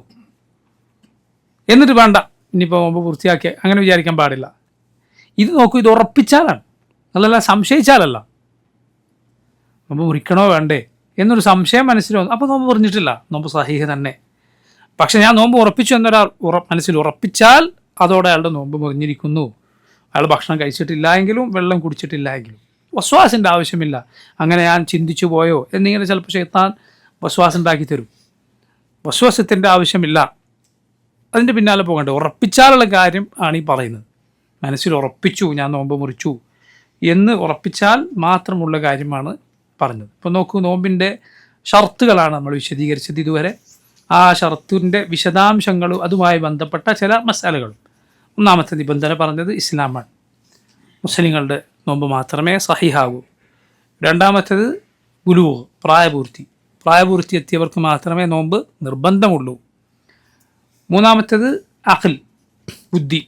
എന്നിട്ട് വേണ്ട ഇനിയിപ്പോൾ നോമ്പ് പൂർത്തിയാക്കിയ അങ്ങനെ വിചാരിക്കാൻ പാടില്ല. ഇത് നോക്കൂ, ഇത് ഉറപ്പിച്ചാലാണ്, അതല്ല സംശയിച്ചാലല്ല. നോമ്പ് മുറിക്കണോ വേണ്ടേ എന്നൊരു സംശയം മനസ്സിൽ വന്നു, അപ്പോൾ നോമ്പ് മുറിഞ്ഞിട്ടില്ല, നോമ്പ് സഹീഹ് തന്നെ. പക്ഷെ ഞാൻ നോമ്പ് ഉറപ്പിച്ചു എന്നൊരാൾ മനസ്സിൽ ഉറപ്പിച്ചാൽ അതോടെ അയാളുടെ നോമ്പ് മുറിഞ്ഞിരിക്കുന്നു. അയാൾ ഭക്ഷണം കഴിച്ചിട്ടില്ല എങ്കിലും വെള്ളം കുടിച്ചിട്ടില്ല എങ്കിലും വസ്വാസിൻ്റെ ആവശ്യമില്ല. അങ്ങനെ ഞാൻ ചിന്തിച്ചു പോയോ എന്നിങ്ങനെ ചിലപ്പോൾ ശൈത്താൻ വസ്വാസ് ഉണ്ടാക്കി തരും. വസ്വാസത്തിൻ്റെ ആവശ്യമില്ല, അതിൻ്റെ പിന്നാലെ പോകണ്ടേ. ഉറപ്പിച്ചാലുള്ള കാര്യം ആണ് ഈ പറയുന്നത്. മനസ്സിൽ ഉറപ്പിച്ചു ഞാൻ നോമ്പ് മുറിച്ചു എന്ന് ഉറപ്പിച്ചാൽ മാത്രമുള്ള കാര്യമാണ് പറഞ്ഞത്. ഇപ്പോൾ നോക്കൂ, നോമ്പിൻ്റെ ഷർത്തുകളാണ് നമ്മൾ വിശദീകരിച്ചത് ഇതുവരെ. ആ ഷർത്തിൻ്റെ വിശദാംശങ്ങളും അതുമായി ബന്ധപ്പെട്ട ചില മസാലകളും. ഒന്നാമത്തെ നിബന്ധന പറഞ്ഞത് ഇസ്ലാമാണ്, മുസ്ലിങ്ങളുടെ നോമ്പ് മാത്രമേ സഹിഹാകൂ. രണ്ടാമത്തേത് ബുലൂഗ്, പ്രായപൂർത്തി എത്തിയവർക്ക് മാത്രമേ നോമ്പ് നിർബന്ധമുള്ളൂ. മൂന്നാമത്തേത് അഖൽ, ബുദ്ധി,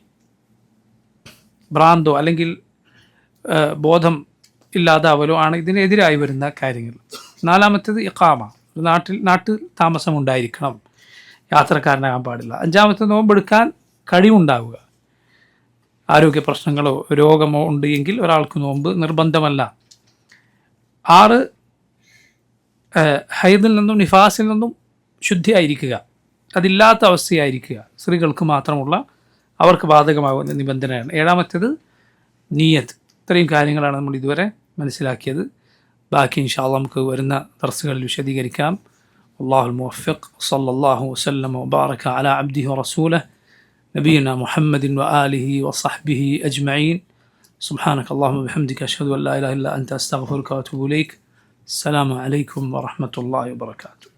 ഭ്രാന്തോ അല്ലെങ്കിൽ ബോധം ഇല്ലാതാവലോ ആണ് ഇതിനെതിരായി വരുന്ന കാര്യങ്ങൾ. നാലാമത്തേത് ഇഖാമ, നാട്ടിൽ താമസം ഉണ്ടായിരിക്കണം, യാത്രക്കാരനാകാൻ പാടില്ല. അഞ്ചാമത്തെ നോമ്പെടുക്കാൻ കഴിവുണ്ടാവുക, ആരോഗ്യ പ്രശ്നങ്ങളോ രോഗമോ ഉണ്ട് എങ്കിൽ ഒരാൾക്ക് നോമ്പ് നിർബന്ധമല്ല. 6 ഹൈദിൽ നിന്നും നിഫാസിൽ നിന്നും ശുദ്ധിയായിരിക്കുക, അതില്ലാത്ത അവസ്ഥയായിരിക്കുക, സ്ത്രീകൾക്ക് മാത്രമുള്ള അവർക്ക് ബാധകമാകുന്ന നിബന്ധനയാണ്. 7ാമത്തേത് നിയ്യത്ത്. ഇത്രയും കാര്യങ്ങളാണ് നമ്മൾ ഇതുവരെ മനസ്സിലാക്കിയത്. ബാക്കി ഇൻഷാ അല്ലാഹ് നമുക്ക് വരുന്ന ദർസുകളിൽ വിശദീകരിക്കാം. അല്ലാഹുൽ മുവഫിഖ്. സല്ലല്ലാഹു വസല്ലമ വബാറക അലാ അബ്ദിഹി വറസൂലിഹി നബിയിന മുഹമ്മദിൻ വആലിഹി വസഹ്ബിഹി അജ്മഈൻ. സുബ്ഹാനക അല്ലാഹുമ്മ വബിഹംദിക അഷ്ഹദു അൻ ലാ ഇലാഹ ഇല്ല അൻത അസ്തഗ്ഫിറുക വഅതൂബു ഇലൈക്. അസ്സലാമു അലൈക്കും വറഹ്മത്തുള്ളാഹി വബറകാതുഹു.